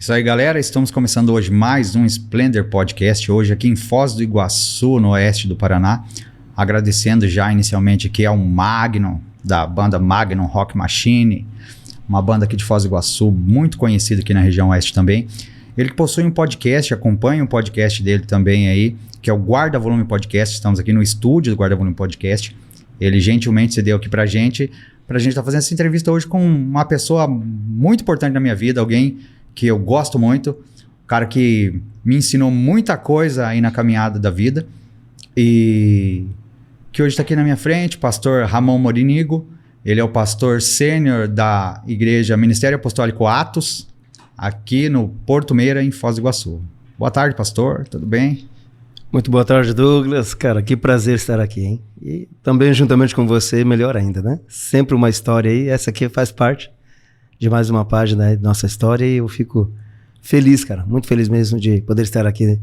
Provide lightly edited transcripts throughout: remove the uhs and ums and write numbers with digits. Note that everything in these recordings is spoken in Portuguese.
Isso aí, galera. Estamos começando hoje mais um Splendor Podcast, hoje aqui em Foz do Iguaçu, no oeste do Paraná. Agradecendo já inicialmente aqui ao Magnum, da banda Magnum Rock Machine, uma banda aqui de Foz do Iguaçu, muito conhecida aqui na região oeste também. Ele que possui um podcast, acompanha o podcast dele também aí, que é o Guarda Volume Podcast. Estamos aqui no estúdio do Guarda Volume Podcast. Ele gentilmente cedeu aqui pra gente estar fazendo essa entrevista hoje com uma pessoa muito importante na minha vida, alguém que eu gosto muito, um cara que me ensinou muita coisa aí na caminhada da vida e que hoje está aqui na minha frente, pastor Ramon Morinigo. Ele é o pastor sênior da igreja Ministério Apostólico Atos, aqui no Porto Meira, em Foz do Iguaçu. Boa tarde, pastor, tudo bem? Muito boa tarde, Douglas. Cara, que prazer estar aqui, hein? E também juntamente com você, melhor ainda, né? Sempre uma história aí, essa aqui faz parte de mais uma página da nossa história e eu fico feliz, cara, muito feliz mesmo de poder estar aqui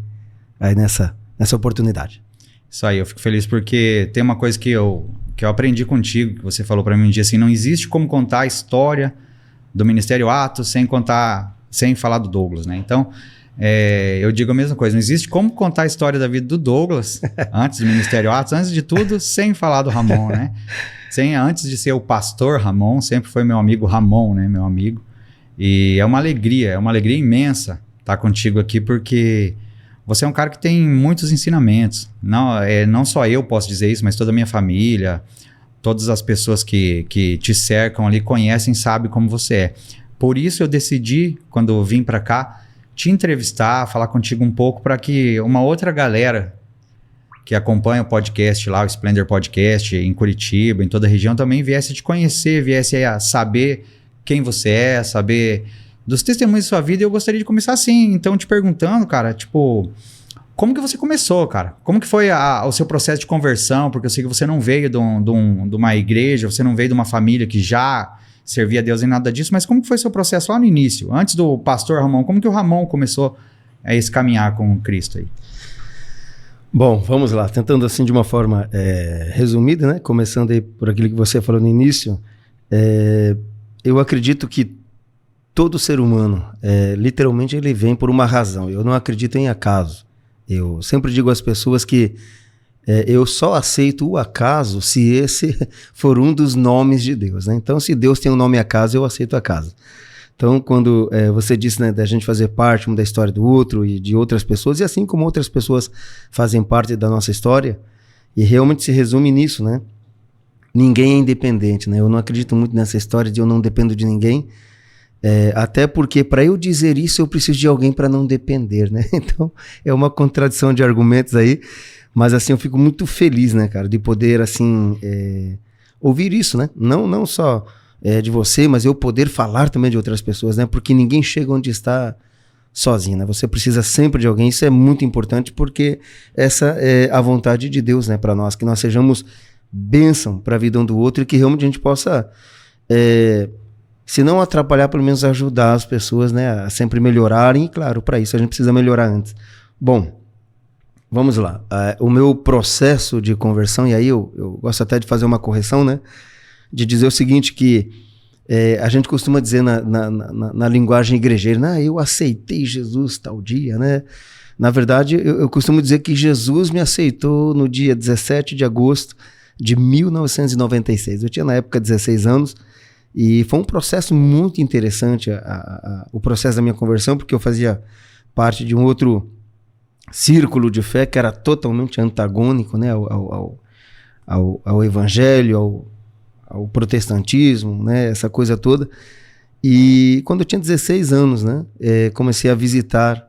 aí nessa oportunidade. Isso aí, eu fico feliz porque tem uma coisa que eu aprendi contigo, que você falou para mim um dia assim, não existe como contar a história do Ministério Atos sem falar do Douglas, né? Então, eu digo a mesma coisa, não existe como contar a história da vida do Douglas antes do Ministério Atos, antes de tudo, sem falar do Ramon, né? Antes de ser o pastor Ramon, sempre foi meu amigo Ramon, né? Meu amigo. E é uma alegria imensa estar contigo aqui, porque você é um cara que tem muitos ensinamentos. Não só eu posso dizer isso, mas toda a minha família, todas as pessoas que te cercam ali conhecem, sabem como você é. Por isso eu decidi, quando eu vim para cá, te entrevistar, falar contigo um pouco para que uma outra galera que acompanha o podcast lá, o Splendor Podcast, em Curitiba, em toda a região, também viesse te conhecer, viesse a saber quem você é, saber dos testemunhos da sua vida. E eu gostaria de começar assim, então te perguntando, cara, tipo, como que você começou, cara? Como que foi o seu processo de conversão? Porque eu sei que você não veio de uma igreja, você não veio de uma família que já servia a Deus em nada disso, mas como que foi seu processo lá no início? Antes do pastor Ramon, como que o Ramon começou a esse caminhar com Cristo aí? Bom, vamos lá, tentando assim de uma forma resumida, né? Começando aí por aquilo que você falou no início, eu acredito que todo ser humano, literalmente ele vem por uma razão. Eu não acredito em acaso. Eu sempre digo às pessoas que eu só aceito o acaso se esse for um dos nomes de Deus, né? Então, se Deus tem um nome acaso, eu aceito acaso. Então, quando você disse, né, da gente fazer parte da história do outro e de outras pessoas, e assim como outras pessoas fazem parte da nossa história, e realmente se resume nisso, né? Ninguém é independente, né? Eu não acredito muito nessa história de eu não dependo de ninguém, até porque para eu dizer isso eu preciso de alguém para não depender, né? Então, é uma contradição de argumentos aí, mas assim, eu fico muito feliz, né, cara, de poder, assim, ouvir isso, né? Não só de você, mas eu poder falar também de outras pessoas, né? Porque ninguém chega onde está sozinho, né? Você precisa sempre de alguém, isso é muito importante, porque essa é a vontade de Deus, né, para nós, que nós sejamos bênção para a vida um do outro e que realmente a gente possa, se não atrapalhar, pelo menos ajudar as pessoas, né, a sempre melhorarem, e claro, para isso a gente precisa melhorar antes. Bom, vamos lá. O meu processo de conversão, e aí eu gosto até de fazer uma correção, né, de dizer o seguinte, que a gente costuma dizer na linguagem igrejeira, né, eu aceitei Jesus tal dia, né? Na verdade, eu costumo dizer que Jesus me aceitou no dia 17 de agosto de 1996. Eu tinha na época 16 anos e foi um processo muito interessante o processo da minha conversão, porque eu fazia parte de um outro círculo de fé que era totalmente antagônico, né, ao evangelho, ao protestantismo, né, essa coisa toda. E quando eu tinha 16 anos, né, comecei a visitar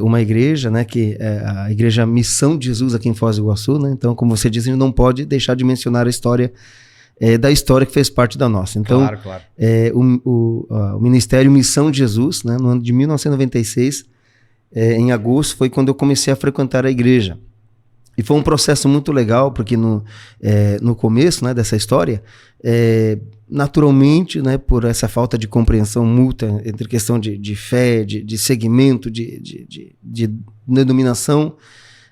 uma igreja, né, que é a Igreja Missão de Jesus aqui em Foz do Iguaçu, né? Então, como você disse, a gente não pode deixar de mencionar a história da história que fez parte da nossa. Então, claro. O Ministério Missão de Jesus, né, no ano de 1996, em agosto, foi quando eu comecei a frequentar a igreja. E foi um processo muito legal, porque no começo, né, dessa história, naturalmente, né, por essa falta de compreensão mútua entre questão de fé, de segmento, de denominação,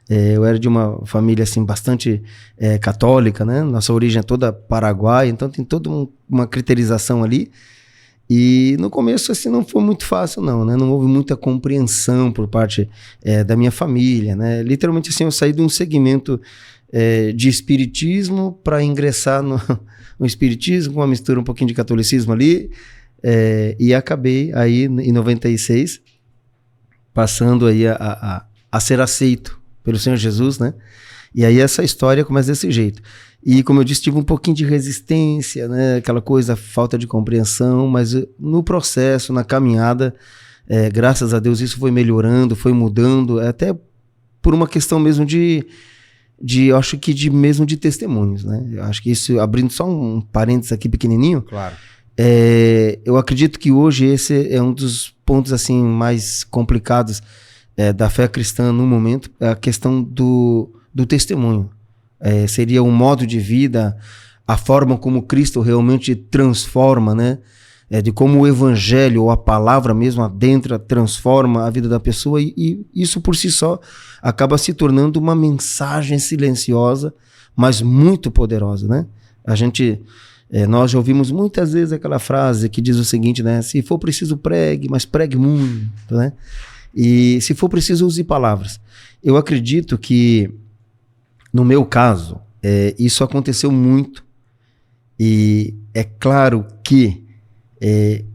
eu era de uma família assim, bastante católica, né? Nossa origem é toda paraguaia, então tem toda uma criterização ali. E no começo, assim, não foi muito fácil, não, né? Não houve muita compreensão por parte da minha família, né? Literalmente, assim, eu saí de um segmento de espiritismo para ingressar no espiritismo, com uma mistura um pouquinho de catolicismo ali, e acabei aí, em 96, passando aí a ser aceito pelo Senhor Jesus, né? E aí essa história começa desse jeito. E como eu disse, tive um pouquinho de resistência, né? Aquela coisa, falta de compreensão, mas no processo, na caminhada, graças a Deus isso foi melhorando, foi mudando, até por uma questão mesmo eu acho que mesmo de testemunhos, né? Eu acho que isso, abrindo só um parênteses aqui pequenininho, Claro. Eu acredito que hoje esse é um dos pontos assim mais complicados da fé cristã no momento, é a questão do testemunho. Seria um modo de vida, a forma como Cristo realmente transforma, né? De como o evangelho ou a palavra mesmo adentra, transforma a vida da pessoa, e isso por si só acaba se tornando uma mensagem silenciosa, mas muito poderosa, né? Nós já ouvimos muitas vezes aquela frase que diz o seguinte, né? Se for preciso pregue, mas pregue muito, né? E se for preciso use palavras. Eu acredito que no meu caso, isso aconteceu muito, e é claro que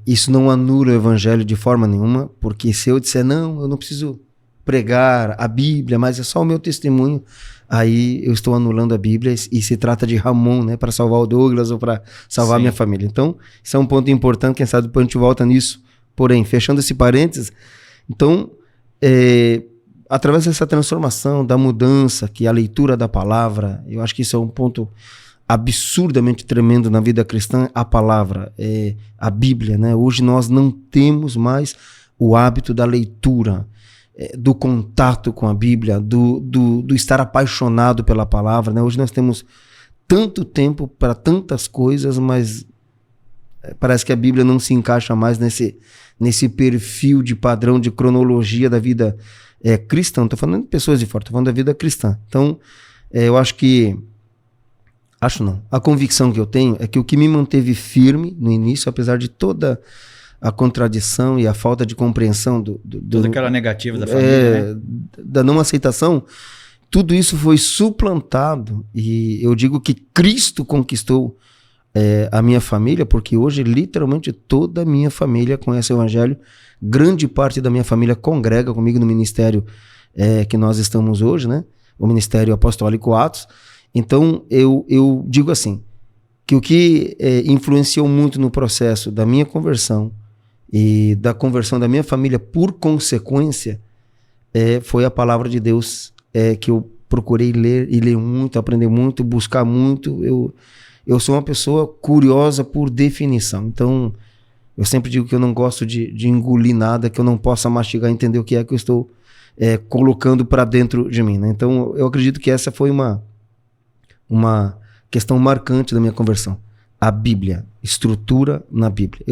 isso não anula o evangelho de forma nenhuma, porque se eu disser, não, eu não preciso pregar a Bíblia, mas é só o meu testemunho, aí eu estou anulando a Bíblia, e se trata de Ramon, né, para salvar o Douglas ou para salvar a minha família. Então, isso é um ponto importante, quem sabe depois a gente volta nisso. Porém, fechando esse parênteses, então, através dessa transformação, da mudança, que é a leitura da palavra, eu acho que isso é um ponto absurdamente tremendo na vida cristã, a palavra, a Bíblia, né? Hoje nós não temos mais o hábito da leitura, do contato com a Bíblia, do estar apaixonado pela palavra, né? Hoje nós temos tanto tempo para tantas coisas, mas parece que a Bíblia não se encaixa mais nesse perfil de padrão, de cronologia da vida cristã. Não estou falando de pessoas de fora, estou falando da vida cristã. Então, eu acho que... Acho não. A convicção que eu tenho é que o que me manteve firme no início, apesar de toda a contradição e a falta de compreensão toda aquela negativa da família, né? Da não aceitação, tudo isso foi suplantado, e eu digo que Cristo conquistou a minha família, porque hoje literalmente toda a minha família conhece o evangelho, grande parte da minha família congrega comigo no ministério que nós estamos hoje, né? O Ministério Apostólico Atos. Então eu digo assim, que o que influenciou muito no processo da minha conversão e da conversão da minha família, por consequência, foi a palavra de Deus, que eu procurei ler, e ler muito, aprender muito, buscar muito. Eu sou uma pessoa curiosa por definição, então eu sempre digo que eu não gosto de engolir nada que eu não possa mastigar, entender o que é que eu estou colocando para dentro de mim, né? Então eu acredito que essa foi uma questão marcante da minha conversão. A Bíblia, estrutura na Bíblia.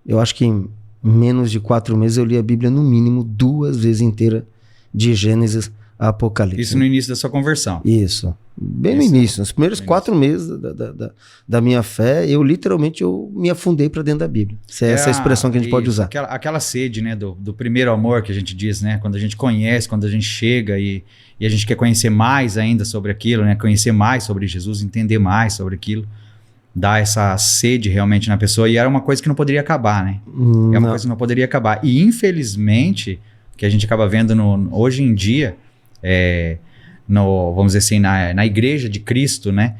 Eu acho que em menos de 4 meses eu li a Bíblia no mínimo 2 vezes inteira, de Gênesis a Apocalipse. Isso no início da sua conversão. Isso. Bem no início. Nos primeiros 4 meses da minha fé, eu me afundei para dentro da Bíblia. Essa é essa expressão que a gente pode usar. Aquela sede, né, do primeiro amor que a gente diz, né? Quando a gente conhece, quando a gente chega e a gente quer conhecer mais ainda sobre aquilo, né? Conhecer mais sobre Jesus, entender mais sobre aquilo. Dá essa sede realmente na pessoa, e era uma coisa que não poderia acabar, né? É uma coisa que não poderia acabar. E infelizmente, que a gente acaba vendo hoje em dia, vamos dizer assim, na igreja de Cristo, né?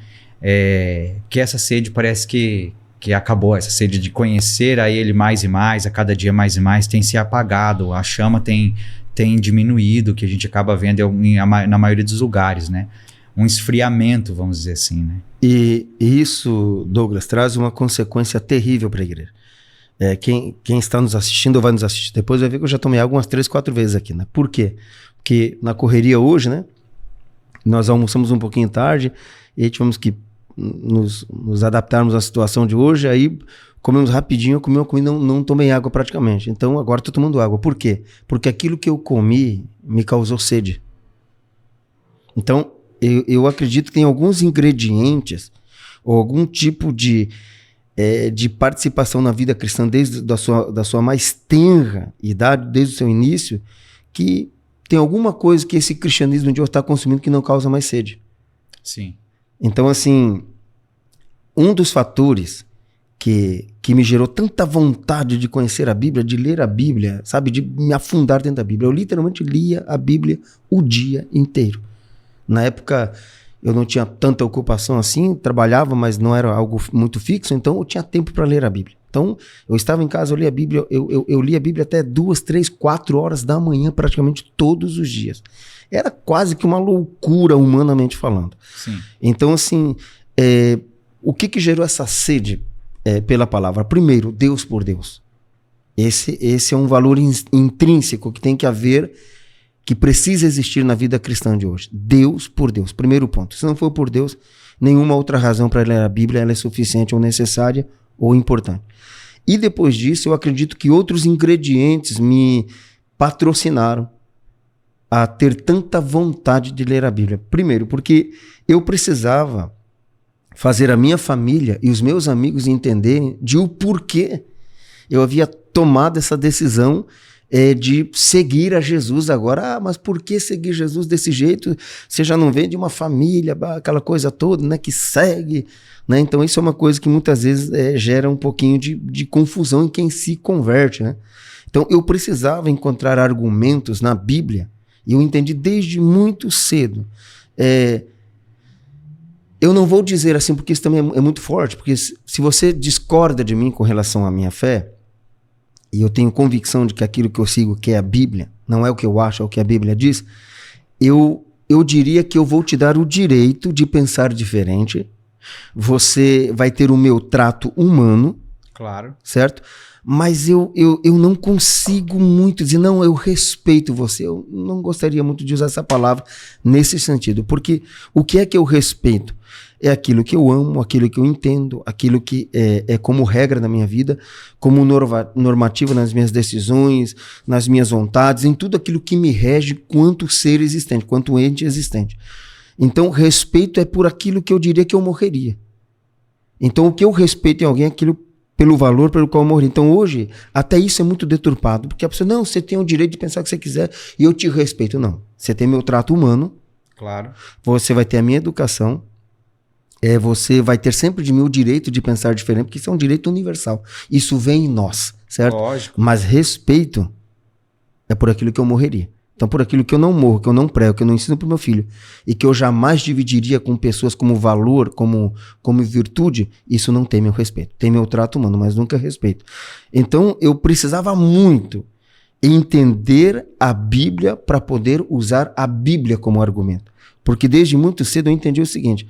Que essa sede parece que acabou, essa sede de conhecer a Ele mais e mais, a cada dia mais e mais, tem se apagado, a chama tem diminuído, que a gente acaba vendo na maioria dos lugares, né? Um esfriamento, vamos dizer assim, né? E isso, Douglas, traz uma consequência terrível para a igreja. Quem está nos assistindo ou vai nos assistir depois vai ver que eu já tomei água umas 3, 4 vezes aqui, né? Por quê? Porque na correria hoje, né? Nós almoçamos um pouquinho tarde e tivemos que nos adaptarmos à situação de hoje, aí comemos rapidinho, eu comi uma comida, não tomei água praticamente. Então agora estou tomando água. Por quê? Porque aquilo que eu comi me causou sede. Então eu acredito que tem alguns ingredientes ou algum tipo de de participação na vida cristã desde da sua mais tenra idade, desde o seu início, que tem alguma coisa que esse cristianismo de hoje está consumindo que não causa mais sede. Sim. Então, assim, um dos fatores que me gerou tanta vontade de conhecer a Bíblia, de ler a Bíblia, sabe, de me afundar dentro da Bíblia. Eu literalmente lia a Bíblia o dia inteiro. Na época, eu não tinha tanta ocupação assim, trabalhava, mas não era algo muito fixo, então eu tinha tempo para ler a Bíblia. Então, eu estava em casa, eu lia a Bíblia, eu lia a Bíblia até 2, 3, 4 horas da manhã, praticamente todos os dias. Era quase que uma loucura, humanamente falando. Sim. Então, assim, o que gerou essa sede pela palavra? Primeiro, Deus por Deus. Esse é um valor intrínseco que tem que haver, que precisa existir na vida cristã de hoje. Deus por Deus. Primeiro ponto. Se não for por Deus, nenhuma outra razão para ler a Bíblia ela é suficiente ou necessária ou importante. E depois disso, eu acredito que outros ingredientes me patrocinaram a ter tanta vontade de ler a Bíblia. Primeiro, porque eu precisava fazer a minha família e os meus amigos entenderem de o porquê eu havia tomado essa decisão de seguir a Jesus agora. Mas por que seguir Jesus desse jeito? Você já não vem de uma família, aquela coisa toda, né, que segue, né? Então isso é uma coisa que muitas vezes gera um pouquinho de confusão em quem se converte, né? Então eu precisava encontrar argumentos na Bíblia, e eu entendi desde muito cedo. Eu não vou dizer assim, porque isso também é muito forte, porque se você discorda de mim com relação à minha fé, e eu tenho convicção de que aquilo que eu sigo, que é a Bíblia, não é o que eu acho, é o que a Bíblia diz, eu diria que eu vou te dar o direito de pensar diferente. Você vai ter o meu trato humano. Claro. Certo? Mas eu não consigo muito dizer, não, eu respeito você. Eu não gostaria muito de usar essa palavra nesse sentido, porque o que é que eu respeito? É aquilo que eu amo, aquilo que eu entendo, aquilo que é como regra na minha vida, como normativo nas minhas decisões, nas minhas vontades, em tudo aquilo que me rege quanto ser existente, quanto ente existente. Então, respeito é por aquilo que eu diria que eu morreria. Então, o que eu respeito em alguém é aquilo pelo valor pelo qual eu morri. Então, hoje, até isso é muito deturpado, porque a pessoa, não, você tem o direito de pensar o que você quiser e eu te respeito. Não, você tem meu trato humano, claro. Você vai ter a minha educação, você vai ter sempre de mim o direito de pensar diferente, porque isso é um direito universal. Isso vem em nós, certo? Lógico. Mas respeito é por aquilo que eu morreria. Então, por aquilo que eu não morro, que eu não prego, que eu não ensino para o meu filho, e que eu jamais dividiria com pessoas como valor, como virtude, isso não tem meu respeito. Tem meu trato humano, mas nunca respeito. Então, eu precisava muito entender a Bíblia para poder usar a Bíblia como argumento. Porque desde muito cedo eu entendi o seguinte: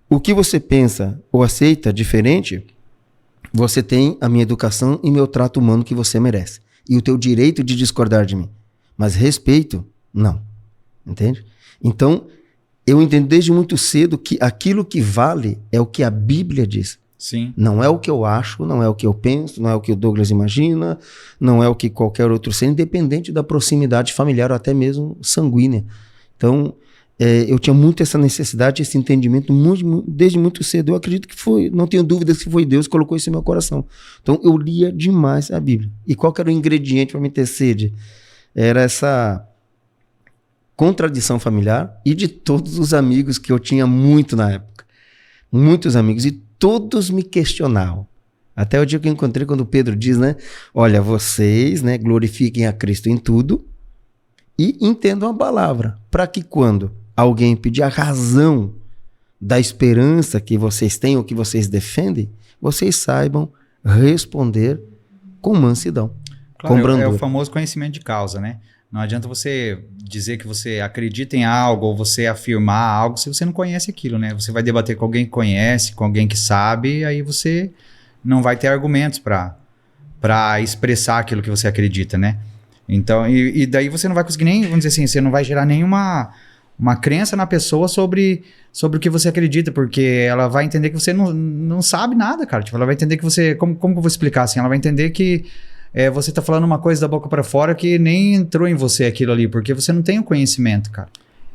o que você pensa ou aceita diferente, você tem a minha educação e meu trato humano que você merece. E o teu direito de discordar de mim. Mas respeito, não. Entende? Então, eu entendo desde muito cedo que aquilo que vale é o que a Bíblia diz. Sim. Não é o que eu acho, não é o que eu penso, não é o que o Douglas imagina, não é o que qualquer outro ser, independente da proximidade familiar ou até mesmo sanguínea. Então, eu tinha muito essa necessidade, esse entendimento desde muito cedo. Eu acredito que foi, não tenho dúvidas que foi Deus que colocou isso no meu coração. Então, eu lia demais a Bíblia. E qual que era o ingrediente para me ter sede? Era essa contradição familiar e de todos os amigos que eu tinha muito na época. Muitos amigos, e todos me questionavam. Até o dia que eu encontrei, quando Pedro diz, né? Olha, vocês, né, glorifiquem a Cristo em tudo e entendam a palavra, para que quando alguém pedir a razão da esperança que vocês têm ou que vocês defendem, vocês saibam responder com mansidão. Claro, é o famoso conhecimento de causa, né? Não adianta você dizer que você acredita em algo ou você afirmar algo se você não conhece aquilo, né? Você vai debater com alguém que conhece, com alguém que sabe, e aí você não vai ter argumentos para expressar aquilo que você acredita, né? Então, e daí você não vai conseguir nem, vamos dizer assim, você não vai gerar nenhuma crença na pessoa sobre o que você acredita, porque ela vai entender que você não sabe nada, cara. Tipo, ela vai entender que você... Como que eu vou explicar assim? Ela vai entender que você tá falando uma coisa da boca para fora que nem entrou em você aquilo ali, porque você não tem o conhecimento, cara.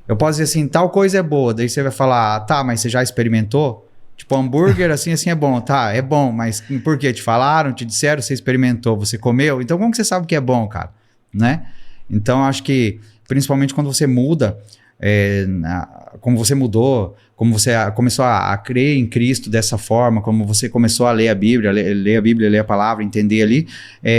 Eu posso dizer assim, tal coisa é boa, daí você vai falar, tá, mas você já experimentou? Tipo, hambúrguer assim é bom. Tá, é bom, mas por quê? Te falaram, te disseram, você experimentou, você comeu? Então como que você sabe que é bom, cara? Né? Então acho que, principalmente quando você muda, como você mudou, como você começou a crer em Cristo dessa forma, como você começou a ler a Bíblia, ler a palavra, entender ali,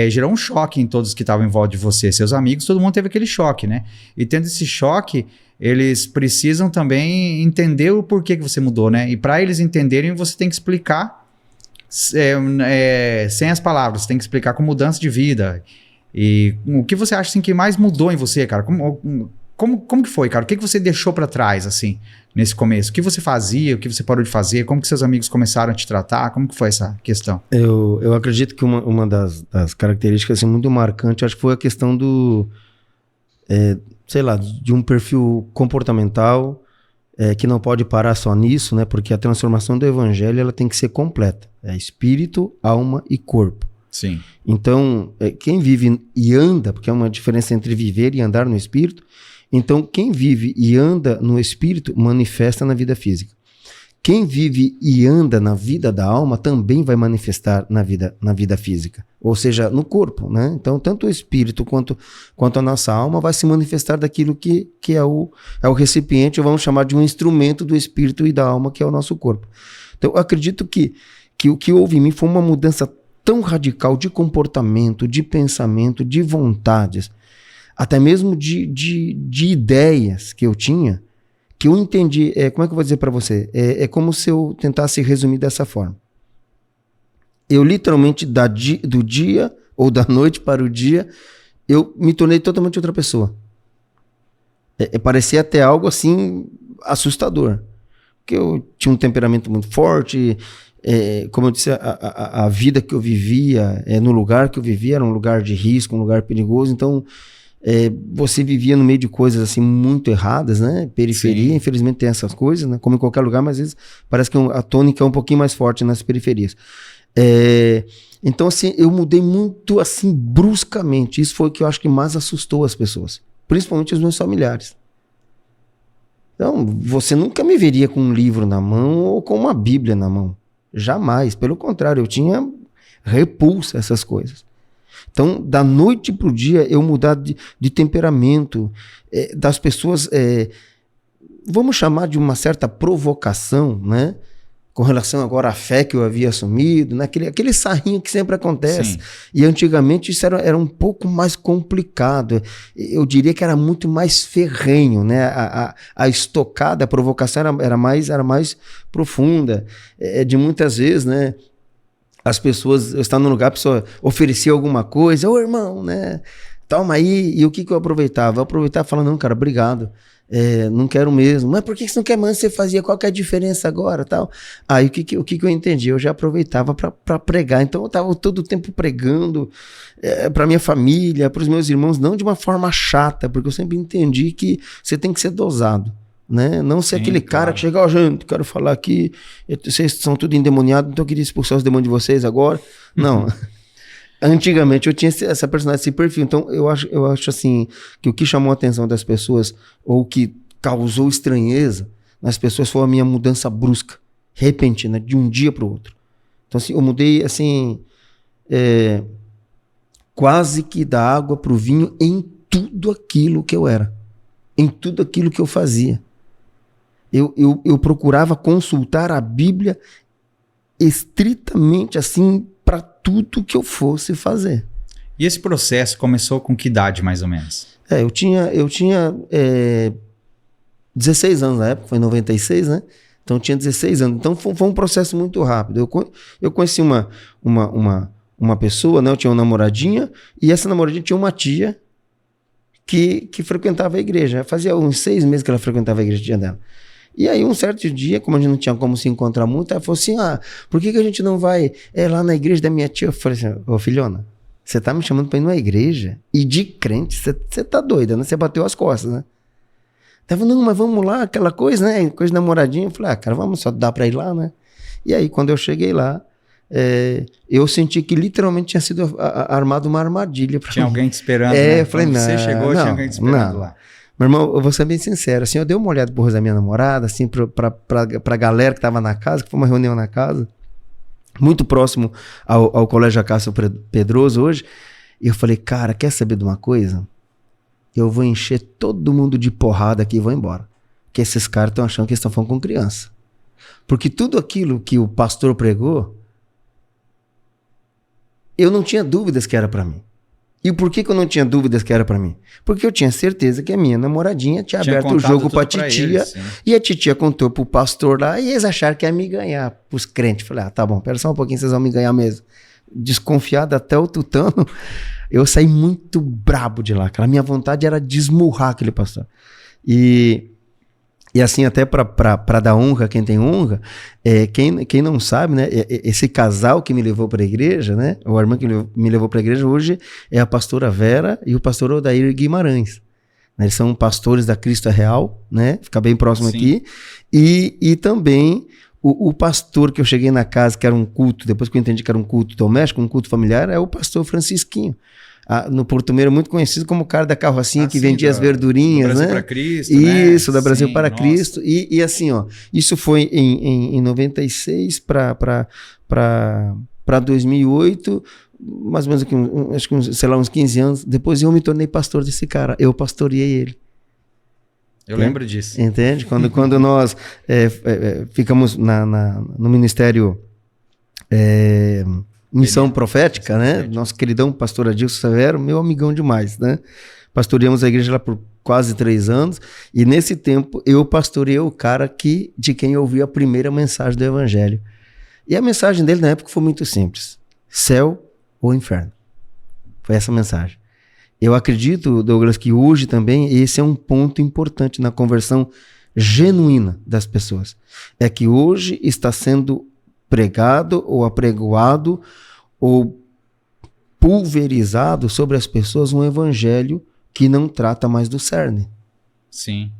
gerou um choque em todos que estavam em volta de você, seus amigos, todo mundo teve aquele choque, né? E tendo esse choque, eles precisam também entender o porquê que você mudou, né? E para eles entenderem, você tem que explicar sem as palavras, você tem que explicar com mudança de vida. E o que você acha assim, que mais mudou em você, cara? Como que foi, cara? O que você deixou para trás, assim, nesse começo? O que você fazia? O que você parou de fazer? Como que seus amigos começaram a te tratar? Como que foi essa questão? Eu acredito que uma das características assim, muito marcantes, acho que foi a questão do, sei lá, de um perfil comportamental que não pode parar só nisso, né? Porque a transformação do evangelho ela tem que ser completa. É espírito, alma e corpo. Sim. Então, quem vive e anda, porque é uma diferença entre viver e andar no espírito, então quem vive e anda no espírito manifesta na vida física. Quem vive e anda na vida da alma também vai manifestar na vida física, ou seja, no corpo, né? Então, tanto o espírito quanto a nossa alma vai se manifestar daquilo que é o recipiente, ou vamos chamar de um instrumento do espírito e da alma, que é o nosso corpo. Então, eu acredito que o que houve em mim foi uma mudança tão radical de comportamento, de pensamento, de vontades, até mesmo de ideias que eu tinha, que eu entendi, como é que eu vou dizer para você? É como se eu tentasse resumir dessa forma. Eu literalmente, do dia ou da noite para o dia, eu me tornei totalmente outra pessoa. Parecia até algo assim assustador, porque eu tinha um temperamento muito forte. Como eu disse, a vida que eu vivia, no lugar que eu vivia, era um lugar de risco, um lugar perigoso, então você vivia no meio de coisas assim muito erradas, né? Periferia, sim. Infelizmente tem essas coisas, né? Como em qualquer lugar, mas às vezes parece que a tônica é um pouquinho mais forte nas periferias. Então assim, eu mudei muito assim bruscamente, isso foi o que eu acho que mais assustou as pessoas, principalmente os meus familiares. Então, você nunca me veria com um livro na mão ou com uma Bíblia na mão. Jamais, pelo contrário, eu tinha repulsa a essas coisas. Então, da noite para o dia, eu mudar de temperamento, das pessoas, vamos chamar de uma certa provocação, né? Com relação agora à fé que eu havia assumido, né? Aquele sarrinho que sempre acontece. Sim. E antigamente isso era um pouco mais complicado. Eu diria que era muito mais ferrenho, né? A estocada, a provocação era mais profunda. De muitas vezes, né? As pessoas, eu estava num lugar, a pessoa oferecia alguma coisa, ô irmão, né? Toma aí. E o que eu aproveitava? Eu aproveitava e falava, não, cara, obrigado. Não quero mesmo. Mas por que você não quer mais? Você fazia? Qual que é a diferença agora? Tal? Aí o que eu entendi? Eu já aproveitava para pregar. Então eu estava todo o tempo pregando para minha família, para os meus irmãos, não de uma forma chata, porque eu sempre entendi que você tem que ser dosado. Né? Não ser aquele cara que chega, gente, quero falar aqui, vocês são tudo endemoniados, então eu queria expulsar os demônios de vocês agora. Não. Antigamente eu tinha essa personalidade, esse perfil. Então eu acho assim, que o que chamou a atenção das pessoas, ou que causou estranheza nas pessoas, foi a minha mudança brusca, repentina, de um dia para o outro. Então assim, eu mudei assim, quase que da água para o vinho em tudo aquilo que eu era, em tudo aquilo que eu fazia. Eu procurava consultar a Bíblia estritamente assim para tudo que eu fosse fazer. E esse processo começou com que idade, mais ou menos? Eu tinha 16 anos na época, foi em 96, né? Então eu tinha 16 anos. Então foi um processo muito rápido. Eu conheci uma pessoa, né? Eu tinha uma namoradinha, e essa namoradinha tinha uma tia que frequentava a igreja. Fazia uns 6 meses que ela frequentava a igreja dela. E aí um certo dia, como a gente não tinha como se encontrar muito, ela falou assim, por que a gente não vai lá na igreja da minha tia? Eu falei assim, ô filhona, você tá me chamando pra ir numa igreja? E de crente, você tá doida, né? Você bateu as costas, né? Ela falou, não, mas vamos lá, aquela coisa, né? Coisa de namoradinha. Eu falei, cara, vamos, só dá pra ir lá, né? E aí quando eu cheguei lá, eu senti que literalmente tinha sido armado uma armadilha pra Tinha mim. alguém te esperando, né? Eu falei, quando você chegou, tinha alguém te esperando lá. Meu irmão, eu vou ser bem sincero, assim, eu dei uma olhada pro rosto da minha namorada, assim, pra galera que tava na casa, que foi uma reunião na casa, muito próximo ao Colégio Acácio Pedroso hoje, e eu falei, cara, quer saber de uma coisa? Eu vou encher todo mundo de porrada aqui e vou embora. Porque esses caras estão achando que eles estão falando com criança. Porque tudo aquilo que o pastor pregou, eu não tinha dúvidas que era para mim. E por que eu não tinha dúvidas que era para mim? Porque eu tinha certeza que a minha namoradinha tinha aberto o jogo pra titia, e a titia contou pro pastor lá, e eles acharam que ia me ganhar, pros crentes. Falei, tá bom, pera só um pouquinho, vocês vão me ganhar mesmo. Desconfiado até o tutano, eu saí muito brabo de lá, cara. A minha vontade era de esmurrar aquele pastor. E assim, até para dar honra a quem tem honra, quem não sabe, né? Esse casal que me levou para a igreja, né? O irmão que me levou para a igreja hoje é a pastora Vera e o pastor Odair Guimarães. Eles são pastores da Cristo é Real, né? Fica bem próximo aqui. E também o pastor que eu cheguei na casa, que era um culto, depois que eu entendi que era um culto doméstico, um culto familiar, é o pastor Francisquinho. No Porto Meiro, muito conhecido como o cara da carrocinha que vendia as verdurinhas, do Brasil, né? Para Cristo, isso, né? Da Brasil para Cristo. E assim, ó, isso foi em 96 para 2008, mais ou menos aqui, acho que sei lá, uns 15 anos. Depois eu me tornei pastor desse cara. Eu pastoreei ele. Eu lembro disso. Entende? Quando nós ficamos no ministério Missão Profética, né? Nosso queridão pastor Adilson Severo, meu amigão demais, né? Pastoreamos a igreja lá por quase 3 anos, e nesse tempo eu pastoreei o cara de quem eu ouvi a primeira mensagem do evangelho. E a mensagem dele na época foi muito simples: céu ou inferno. Foi essa mensagem. Eu acredito, Douglas, que hoje também esse é um ponto importante na conversão genuína das pessoas. É que hoje está sendo pregado ou apregoado ou pulverizado sobre as pessoas um evangelho que não trata mais do cerne. Sim.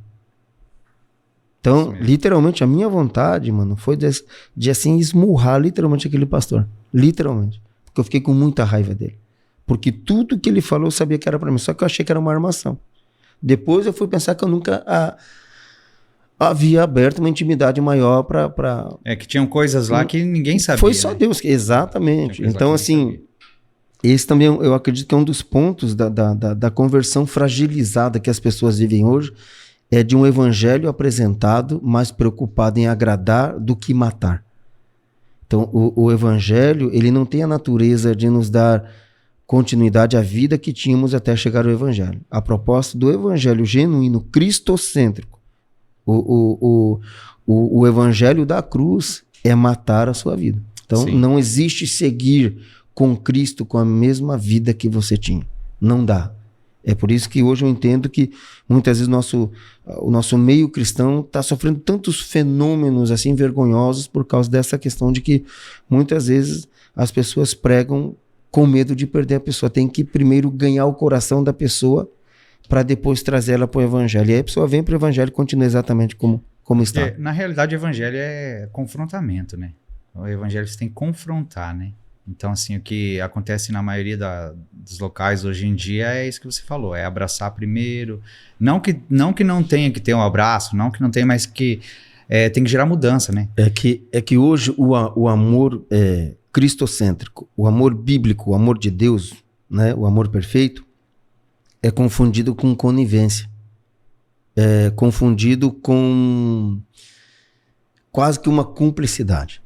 Então, literalmente, a minha vontade, mano, foi de assim esmurrar literalmente aquele pastor. Literalmente. Porque eu fiquei com muita raiva dele. Porque tudo que ele falou eu sabia que era para mim, só que eu achei que era uma armação. Depois eu fui pensar que eu nunca havia aberto uma intimidade maior para... que tinham coisas lá que ninguém sabia. Foi só Deus, exatamente. Então, assim, esse também eu acredito que é um dos pontos da conversão fragilizada que as pessoas vivem hoje, é de um evangelho apresentado mais preocupado em agradar do que matar. Então, o evangelho, ele não tem a natureza de nos dar continuidade à vida que tínhamos até chegar ao evangelho. A proposta do evangelho genuíno, cristocêntrico, o evangelho da cruz é matar a sua vida. Então, não existe seguir com Cristo com a mesma vida que você tinha. Não dá. É por isso que hoje eu entendo que muitas vezes o nosso meio cristão está sofrendo tantos fenômenos assim vergonhosos por causa dessa questão de que muitas vezes as pessoas pregam com medo de perder a pessoa. Tem que primeiro ganhar o coração da pessoa para depois trazer ela para o evangelho. E aí a pessoa vem para o evangelho e continua exatamente como está. Na realidade, o evangelho é confrontamento, né? O evangelho você tem que confrontar, né? Então, assim, o que acontece na maioria dos locais hoje em dia é isso que você falou, é abraçar primeiro. Não que não tenha que ter um abraço, não que não tenha, mas que tem que gerar mudança, né? É que hoje o amor cristocêntrico, o amor bíblico, o amor de Deus, né, o amor perfeito, é confundido com conivência. É confundido com quase que uma cumplicidade.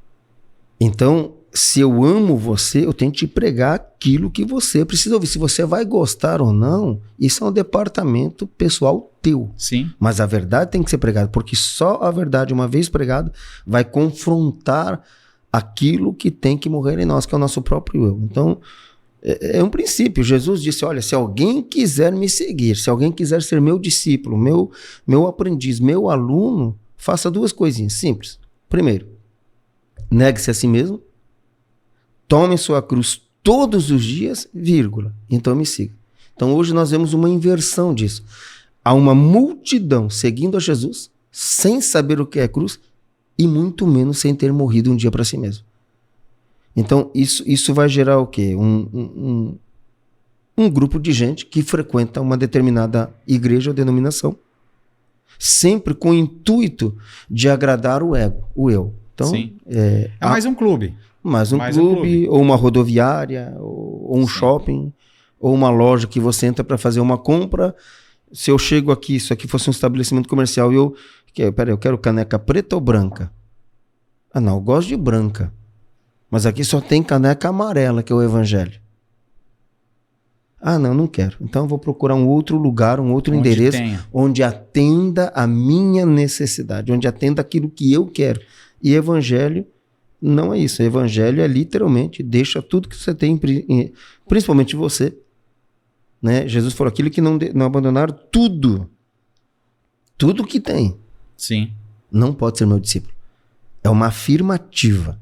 Então, se eu amo você, eu tenho que te pregar aquilo que você precisa ouvir. Se você vai gostar ou não, isso é um departamento pessoal teu. Sim. Mas a verdade tem que ser pregada, porque só a verdade, uma vez pregada, vai confrontar aquilo que tem que morrer em nós, que é o nosso próprio eu. Então, é um princípio. Jesus disse, olha, se alguém quiser me seguir, se alguém quiser ser meu discípulo, meu aprendiz, meu aluno, faça 2 coisinhas simples. Primeiro, negue-se a si mesmo, tome sua cruz todos os dias, vírgula, então me siga. Então hoje nós vemos uma inversão disso. Há uma multidão seguindo a Jesus, sem saber o que é cruz, e muito menos sem ter morrido um dia para si mesmo. Então isso vai gerar o quê? Um grupo de gente que frequenta uma determinada igreja ou denominação, sempre com o intuito de agradar o ego, o eu. Então, Sim. É mais um clube. Mais um clube, ou uma rodoviária, ou um shopping, ou uma loja que você entra para fazer uma compra. Se eu chego aqui, isso aqui fosse um estabelecimento comercial e eu quero caneca preta ou branca? Ah, não, eu gosto de branca. Mas aqui só tem caneca amarela, que é o evangelho. Ah, não quero. Então eu vou procurar um outro lugar, um outro endereço, onde atenda a minha necessidade, onde atenda aquilo que eu quero. E evangelho não é isso. Evangelho é literalmente, deixa tudo que você tem, principalmente você. Né? Jesus falou aquilo que não abandonaram tudo. Tudo que tem. Sim. Não pode ser meu discípulo. É uma afirmativa.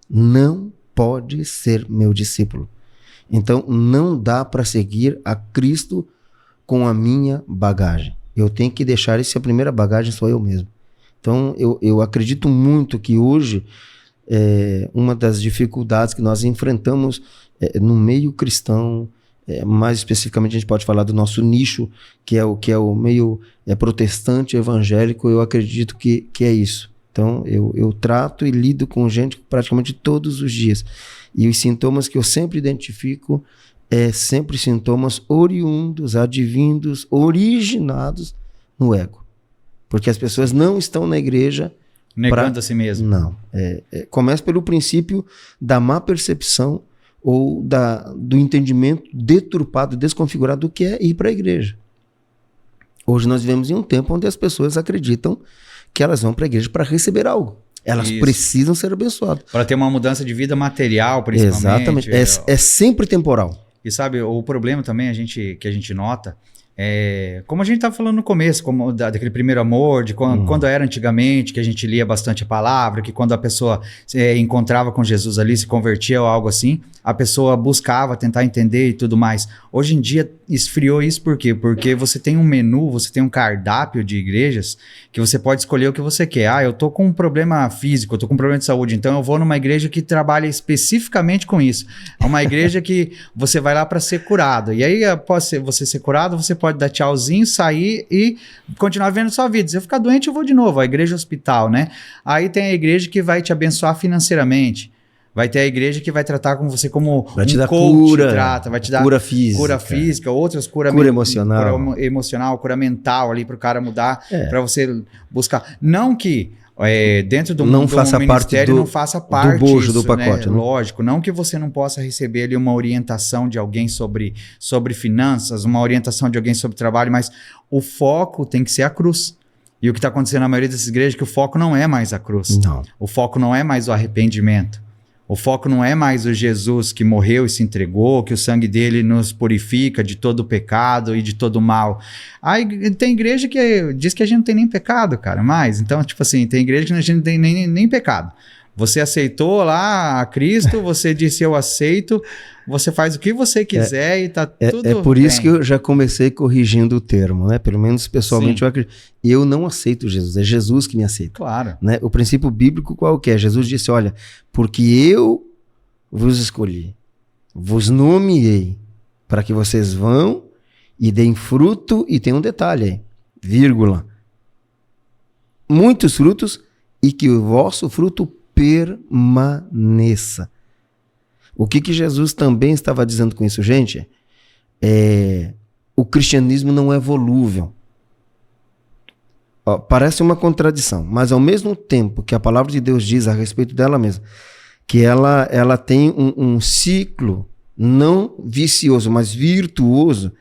Não pode ser meu discípulo. Então, não dá para seguir a Cristo com a minha bagagem. Eu tenho que deixar isso, a primeira bagagem sou eu mesmo. Então, eu acredito muito que hoje, uma das dificuldades que nós enfrentamos no meio cristão, mais especificamente a gente pode falar do nosso nicho, que é o meio protestante evangélico, eu acredito que é isso. Então, eu trato e lido com gente praticamente todos os dias. E os sintomas que eu sempre identifico sempre sintomas oriundos, advindos, originados no ego. Porque as pessoas não estão na igreja... negando a si mesmo. Não. Começa pelo princípio da má percepção ou do entendimento deturpado, desconfigurado do que é ir para a igreja. Hoje nós vivemos em um tempo onde as pessoas acreditam que elas vão para a igreja para receber algo. Elas precisam ser abençoadas. Para ter uma mudança de vida material, principalmente. Exatamente. É sempre temporal. E sabe, o problema também que a gente nota como a gente estava falando no começo, como daquele primeiro amor, de quando era antigamente, que a gente lia bastante a palavra, que quando a pessoa encontrava com Jesus ali, se convertia ou algo assim, a pessoa buscava tentar entender e tudo mais. Hoje em dia esfriou isso por quê? Porque você tem um menu, você tem um cardápio de igrejas que você pode escolher o que você quer. Ah, eu tô com um problema físico, eu tô com um problema de saúde, então eu vou numa igreja que trabalha especificamente com isso. É uma igreja que você vai lá para ser curado. E aí, após você ser curado, você pode dar tchauzinho, sair e continuar vivendo sua vida. Se eu ficar doente, eu vou de novo. A igreja hospital, né? Aí tem a igreja que vai te abençoar financeiramente. Vai ter a igreja que vai tratar com você como vai te dar coach cura, trata, vai te dar cura física, outras cura emocional, cura mental ali para o cara mudar, para você buscar. Não que dentro do não faça ministério não faça parte do bojo do pacote, né? Lógico, não que você não possa receber ali uma orientação de alguém sobre finanças, uma orientação de alguém sobre trabalho, mas o foco tem que ser a cruz. E o que está acontecendo na maioria dessas igrejas é que o foco não é mais a cruz. Não. O foco não é mais o arrependimento. O foco não é mais o Jesus que morreu e se entregou, que o sangue dele nos purifica de todo o pecado e de todo o mal. Aí tem igreja que diz que a gente não tem nem pecado, cara, mais. Então, tipo assim, tem igreja que a gente não tem nem pecado. Você aceitou lá a Cristo, você disse eu aceito, você faz o que você quiser e tá tudo bem. É por isso que eu já comecei corrigindo o termo, né? Pelo menos pessoalmente eu não aceito Jesus, é Jesus que me aceita. Claro. Né? O princípio bíblico qual que é? Jesus disse, olha, porque eu vos escolhi, vos nomeei, para que vocês vão e deem fruto, e tem um detalhe aí, vírgula, muitos frutos e que o vosso fruto permaneça. O que Jesus também estava dizendo com isso, gente? O cristianismo não é volúvel. Parece uma contradição, mas ao mesmo tempo que a palavra de Deus diz a respeito dela mesma, que ela tem um ciclo não vicioso, mas virtuoso,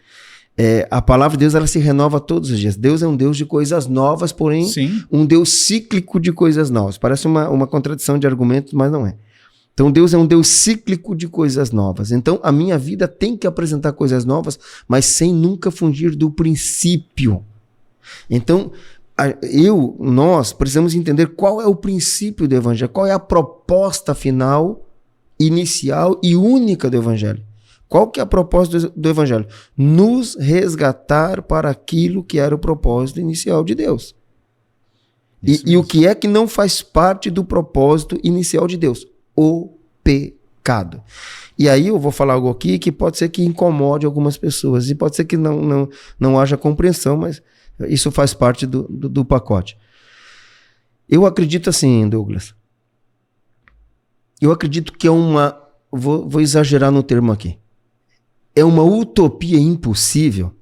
a palavra de Deus ela se renova todos os dias. Deus é um Deus de coisas novas, porém um Deus cíclico de coisas novas. Parece uma contradição de argumentos, mas não é. Então Deus é um Deus cíclico de coisas novas. Então a minha vida tem que apresentar coisas novas, mas sem nunca fugir do princípio. Então nós precisamos entender qual é o princípio do Evangelho, qual é a proposta final, inicial e única do Evangelho. Qual que é a proposta do Evangelho? Nos resgatar para aquilo que era o propósito inicial de Deus. E o que é que não faz parte do propósito inicial de Deus? O pecado. E aí eu vou falar algo aqui que pode ser que incomode algumas pessoas, e pode ser que não haja compreensão, mas Isso faz parte do pacote. Eu acredito assim, Douglas. Eu acredito que é uma... Vou exagerar no termo aqui. É uma utopia impossível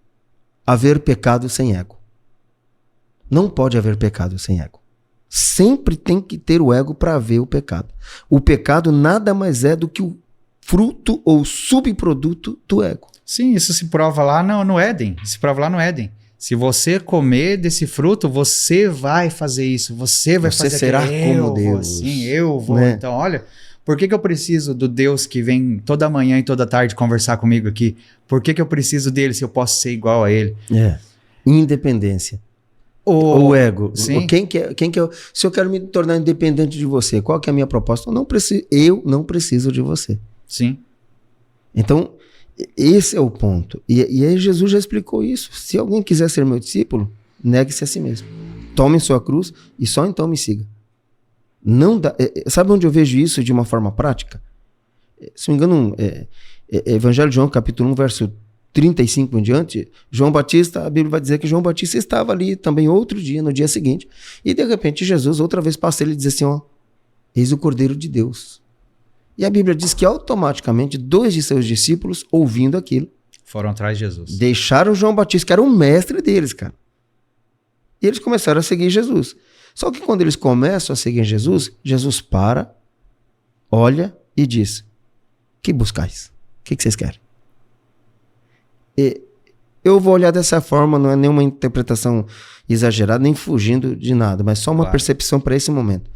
haver pecado sem ego. Não pode haver pecado sem ego. Sempre tem que ter o ego para ver o pecado. O pecado nada mais é do que o fruto ou subproduto do ego. Sim, isso se prova lá no Éden. Se prova lá no Éden. Se você comer desse fruto, você vai fazer isso. Você vai fazer será aquilo. como Deus. Sim, eu vou. Né? Então, olha, por que eu preciso do Deus que vem toda manhã e toda tarde conversar comigo aqui? Por que eu preciso dele se eu posso ser igual a ele? Independência. O ego. Sim. Se eu quero me tornar independente de você, qual que é a minha proposta? Eu não preciso de você. Sim. Então, esse é o ponto. E aí Jesus já explicou isso. Se alguém quiser ser meu discípulo, negue-se a si mesmo. Tome sua cruz e só então me siga. Não dá, sabe onde eu vejo isso de uma forma prática? Se não me engano, Evangelho de João, capítulo 1, verso 35 em diante, João Batista, a Bíblia vai dizer que João Batista estava ali também outro dia, no dia seguinte, e de repente Jesus outra vez passa ele e diz assim, ó, eis o Cordeiro de Deus. E a Bíblia diz que automaticamente 2 de seus discípulos, ouvindo aquilo, foram atrás de Jesus. Deixaram João Batista, que era o mestre deles, cara. E eles começaram a seguir Jesus. Só que quando eles começam a seguir Jesus, Jesus para, olha e diz, que buscais? O que vocês querem? Eu vou olhar dessa forma, não é nenhuma interpretação exagerada, nem fugindo de nada, mas só uma percepção para esse momento.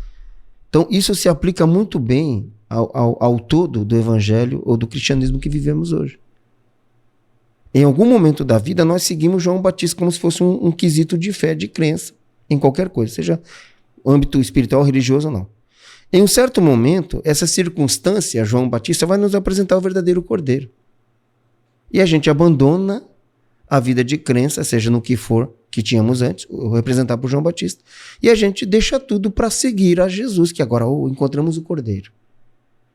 Então, isso se aplica muito bem ao todo do evangelho ou do cristianismo que vivemos hoje. Em algum momento da vida, nós seguimos João Batista como se fosse um quesito de fé, de crença, em qualquer coisa, seja âmbito espiritual, religioso ou não. Em um certo momento, essa circunstância, João Batista, vai nos apresentar o verdadeiro Cordeiro. E a gente abandona a vida de crença, seja no que for que tínhamos antes, representado por João Batista, e a gente deixa tudo para seguir a Jesus, que agora encontramos o Cordeiro.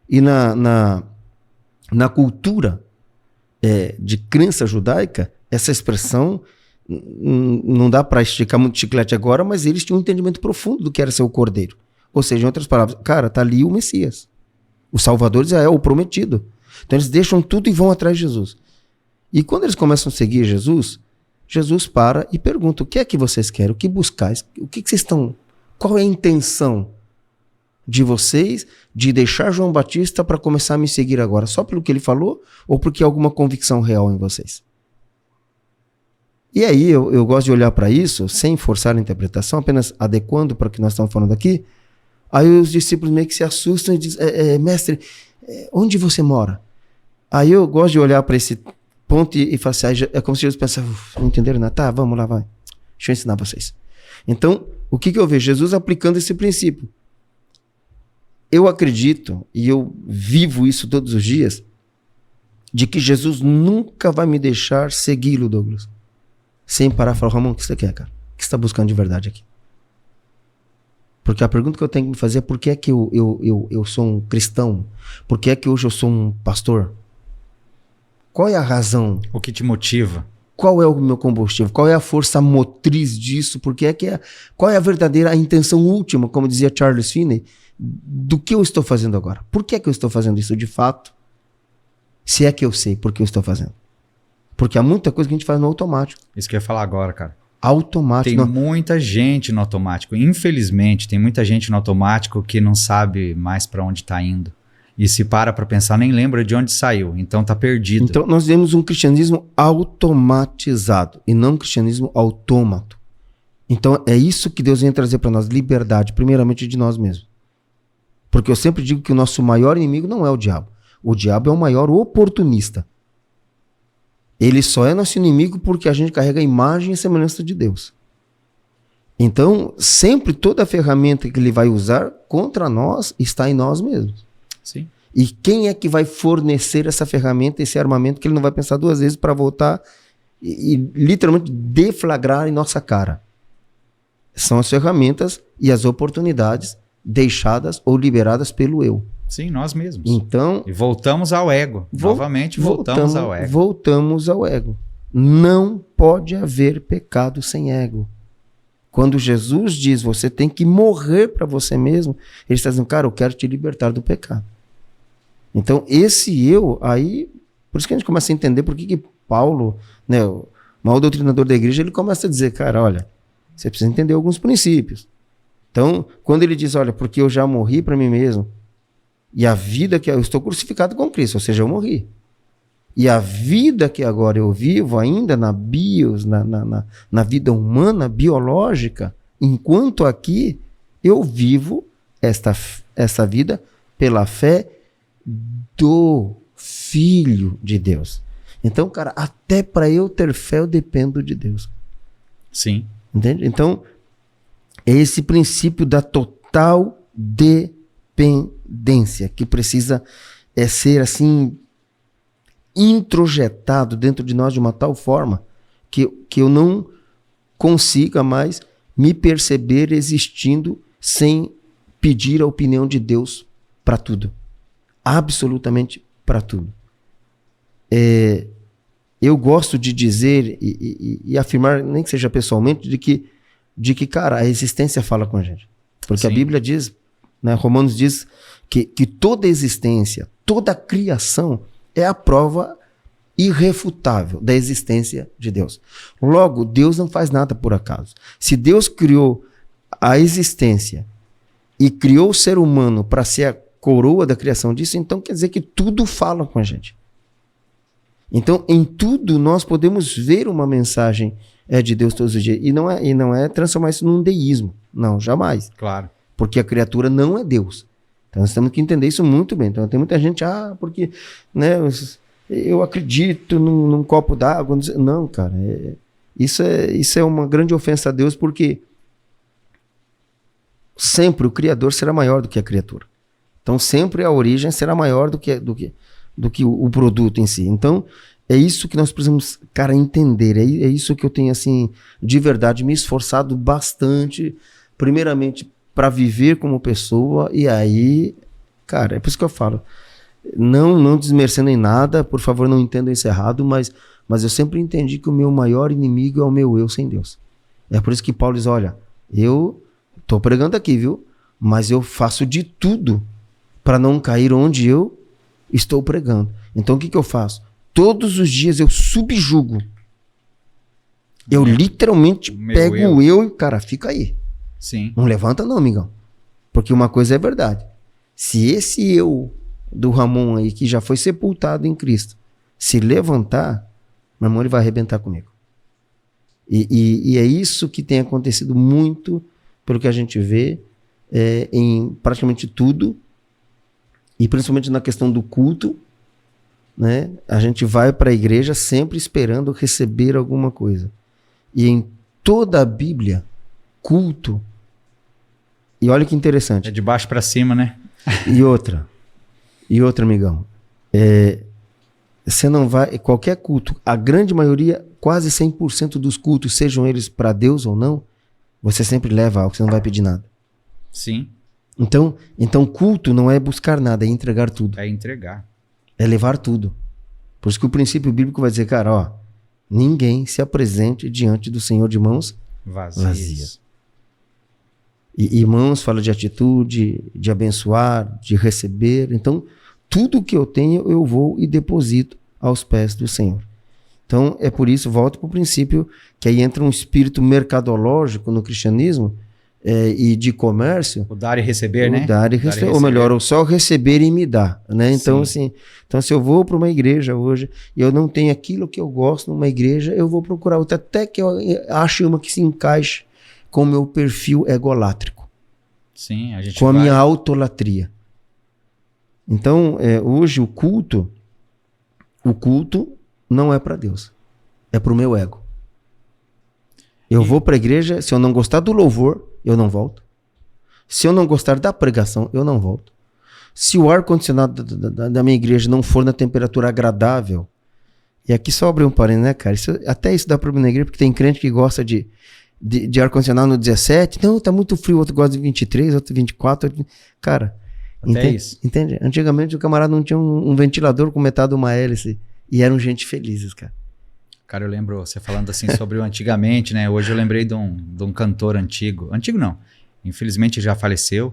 E na cultura de crença judaica, essa expressão não dá para esticar muito chiclete agora, mas eles tinham um entendimento profundo do que era ser o Cordeiro. Ou seja, em outras palavras, cara, tá ali o Messias, o Salvador de Israel, o prometido. Então eles deixam tudo e vão atrás de Jesus. E quando eles começam a seguir Jesus, Jesus para e pergunta, o que é que vocês querem? O que buscais? O que vocês estão... Qual é a intenção de vocês de deixar João Batista para começar a me seguir agora? Só pelo que ele falou ou porque há alguma convicção real em vocês? E aí eu gosto de olhar para isso, sem forçar a interpretação, apenas adequando para o que nós estamos falando aqui. Aí os discípulos meio que se assustam e dizem, mestre, onde você mora? Aí eu gosto de olhar para esse ponto e falar assim, é como se Jesus pensasse, não entenderam nada? Tá, vamos lá, vai. Deixa eu ensinar vocês. Então, o que eu vejo? Jesus aplicando esse princípio. Eu acredito, e eu vivo isso todos os dias, de que Jesus nunca vai me deixar segui-lo, Douglas. Sem parar e falar, Ramon, o que você quer, cara? O que você está buscando de verdade aqui? Porque a pergunta que eu tenho que me fazer é por que é que eu sou um cristão? Por que é que hoje eu sou um pastor? Qual é a razão? O que te motiva? Qual é o meu combustível? Qual é a força motriz disso? Qual é a verdadeira intenção última, como dizia Charles Finney, do que eu estou fazendo agora? Por que é que eu estou fazendo isso de fato? Se é que eu sei por que eu estou fazendo. Porque há muita coisa que a gente faz no automático. Isso que eu ia falar agora, cara. Automático. Tem muita gente no automático. Infelizmente, tem muita gente no automático que não sabe mais para onde está indo. E se para pensar, nem lembra de onde saiu. Então tá perdido. Então nós vemos um cristianismo automatizado e não um cristianismo autômato. Então é isso que Deus vem trazer para nós, liberdade, primeiramente de nós mesmos. Porque eu sempre digo que o nosso maior inimigo não é o diabo. O diabo é o maior oportunista. Ele só é nosso inimigo porque a gente carrega a imagem e semelhança de Deus. Então, sempre toda a ferramenta que ele vai usar contra nós está em nós mesmos. Sim. E quem é que vai fornecer essa ferramenta, esse armamento que ele não vai pensar 2 vezes para voltar e literalmente deflagrar em nossa cara? São as ferramentas e as oportunidades deixadas ou liberadas pelo eu. Sim, nós mesmos. Então, e voltamos ao ego. Novamente, voltamos ao ego. Voltamos ao ego. Não pode haver pecado sem ego. Quando Jesus diz, você tem que morrer para você mesmo, ele está dizendo, cara, eu quero te libertar do pecado. Então, esse eu, aí, por isso que a gente começa a entender por que Paulo, né, o maior doutrinador da igreja, ele começa a dizer, cara, olha, você precisa entender alguns princípios. Então, quando ele diz, olha, porque eu já morri para mim mesmo, e a vida que eu estou crucificado com Cristo, ou seja, eu morri. E a vida que agora eu vivo, ainda na na vida humana, biológica, enquanto aqui eu vivo essa vida pela fé do Filho de Deus. Então, cara, até para eu ter fé, eu dependo de Deus. Sim. Entende? Então, é esse princípio da total dependência que precisa ser assim introjetado dentro de nós de uma tal forma que eu não consiga mais me perceber existindo sem pedir a opinião de Deus para tudo. Absolutamente para tudo. Eu gosto de dizer e afirmar, nem que seja pessoalmente, de que, cara, a existência fala com a gente. Porque Sim. A Bíblia diz, né, Romanos diz que toda existência, toda a criação é a prova irrefutável da existência de Deus. Logo, Deus não faz nada por acaso. Se Deus criou a existência e criou o ser humano para ser a coroa da criação disso, então quer dizer que tudo fala com a gente. Então, em tudo nós podemos ver uma mensagem de Deus todos os dias. E não é transformar isso num deísmo. Não, jamais. Claro. Porque a criatura não é Deus. Então nós temos que entender isso muito bem. Então tem muita gente, porque né, eu acredito num copo d'água. Não, cara. Isso é uma grande ofensa a Deus, porque sempre o Criador será maior do que a criatura. Então sempre a origem será maior do que o produto em si. Então é isso que nós precisamos, cara, entender. É isso que eu tenho, assim, de verdade, me esforçado bastante, primeiramente, para viver como pessoa, e aí, cara, é por isso que eu falo, não desmerecendo em nada, por favor, não entendam isso errado, mas eu sempre entendi que o meu maior inimigo é o meu eu sem Deus. É por isso que Paulo diz, olha, eu tô pregando aqui, viu? Mas eu faço de tudo para não cair onde eu estou pregando. Então o que eu faço? Todos os dias eu subjugo. Eu literalmente pego o eu e, cara, fica aí. Sim. Não levanta não, amigão. Porque uma coisa é verdade. Se esse eu do Ramon aí, que já foi sepultado em Cristo, se levantar, meu irmão, ele vai arrebentar comigo. E é isso que tem acontecido muito, pelo que a gente vê, em praticamente tudo, e principalmente na questão do culto, né? A gente vai para a igreja sempre esperando receber alguma coisa. E em toda a Bíblia, culto, e olha que interessante. É de baixo para cima, né? E outra, amigão. Você não vai, qualquer culto, a grande maioria, quase 100% dos cultos, sejam eles para Deus ou não, você sempre leva algo, você não vai pedir nada. Sim. Então culto não é buscar nada, é entregar tudo. É entregar. É levar tudo. Por isso que o princípio bíblico vai dizer, cara, ninguém se apresente diante do Senhor de mãos vazias. E mãos fala de atitude, de abençoar, de receber. Então, tudo que eu tenho, eu vou e deposito aos pés do Senhor. Então, é por isso, volto para o princípio, que aí entra um espírito mercadológico no cristianismo, e de comércio. O dar e receber, né? Dar e receber. Ou melhor, o só receber e me dar, né? Então, assim, se eu vou para uma igreja hoje e eu não tenho aquilo que eu gosto numa igreja, eu vou procurar outra, até que eu ache uma que se encaixe com o meu perfil egolátrico. Sim, a gente com a minha autolatria. Então, hoje o culto não é para Deus. É para o meu ego. Eu vou para a igreja, se eu não gostar do louvor, eu não volto. Se eu não gostar da pregação, eu não volto. Se o ar-condicionado da minha igreja não for na temperatura agradável, e aqui só abre um parênteses, né, cara? Até isso dá problema na igreja, porque tem crente que gosta de ar-condicionado no 17, não, tá muito frio, outro gosta de 23, outro 24, cara, entende? Antigamente o camarada não tinha um ventilador com metade de uma hélice, e eram gente felizes, cara. Cara, eu lembro você falando assim sobre o antigamente, né? Hoje eu lembrei de um cantor antigo. Antigo não. Infelizmente já faleceu.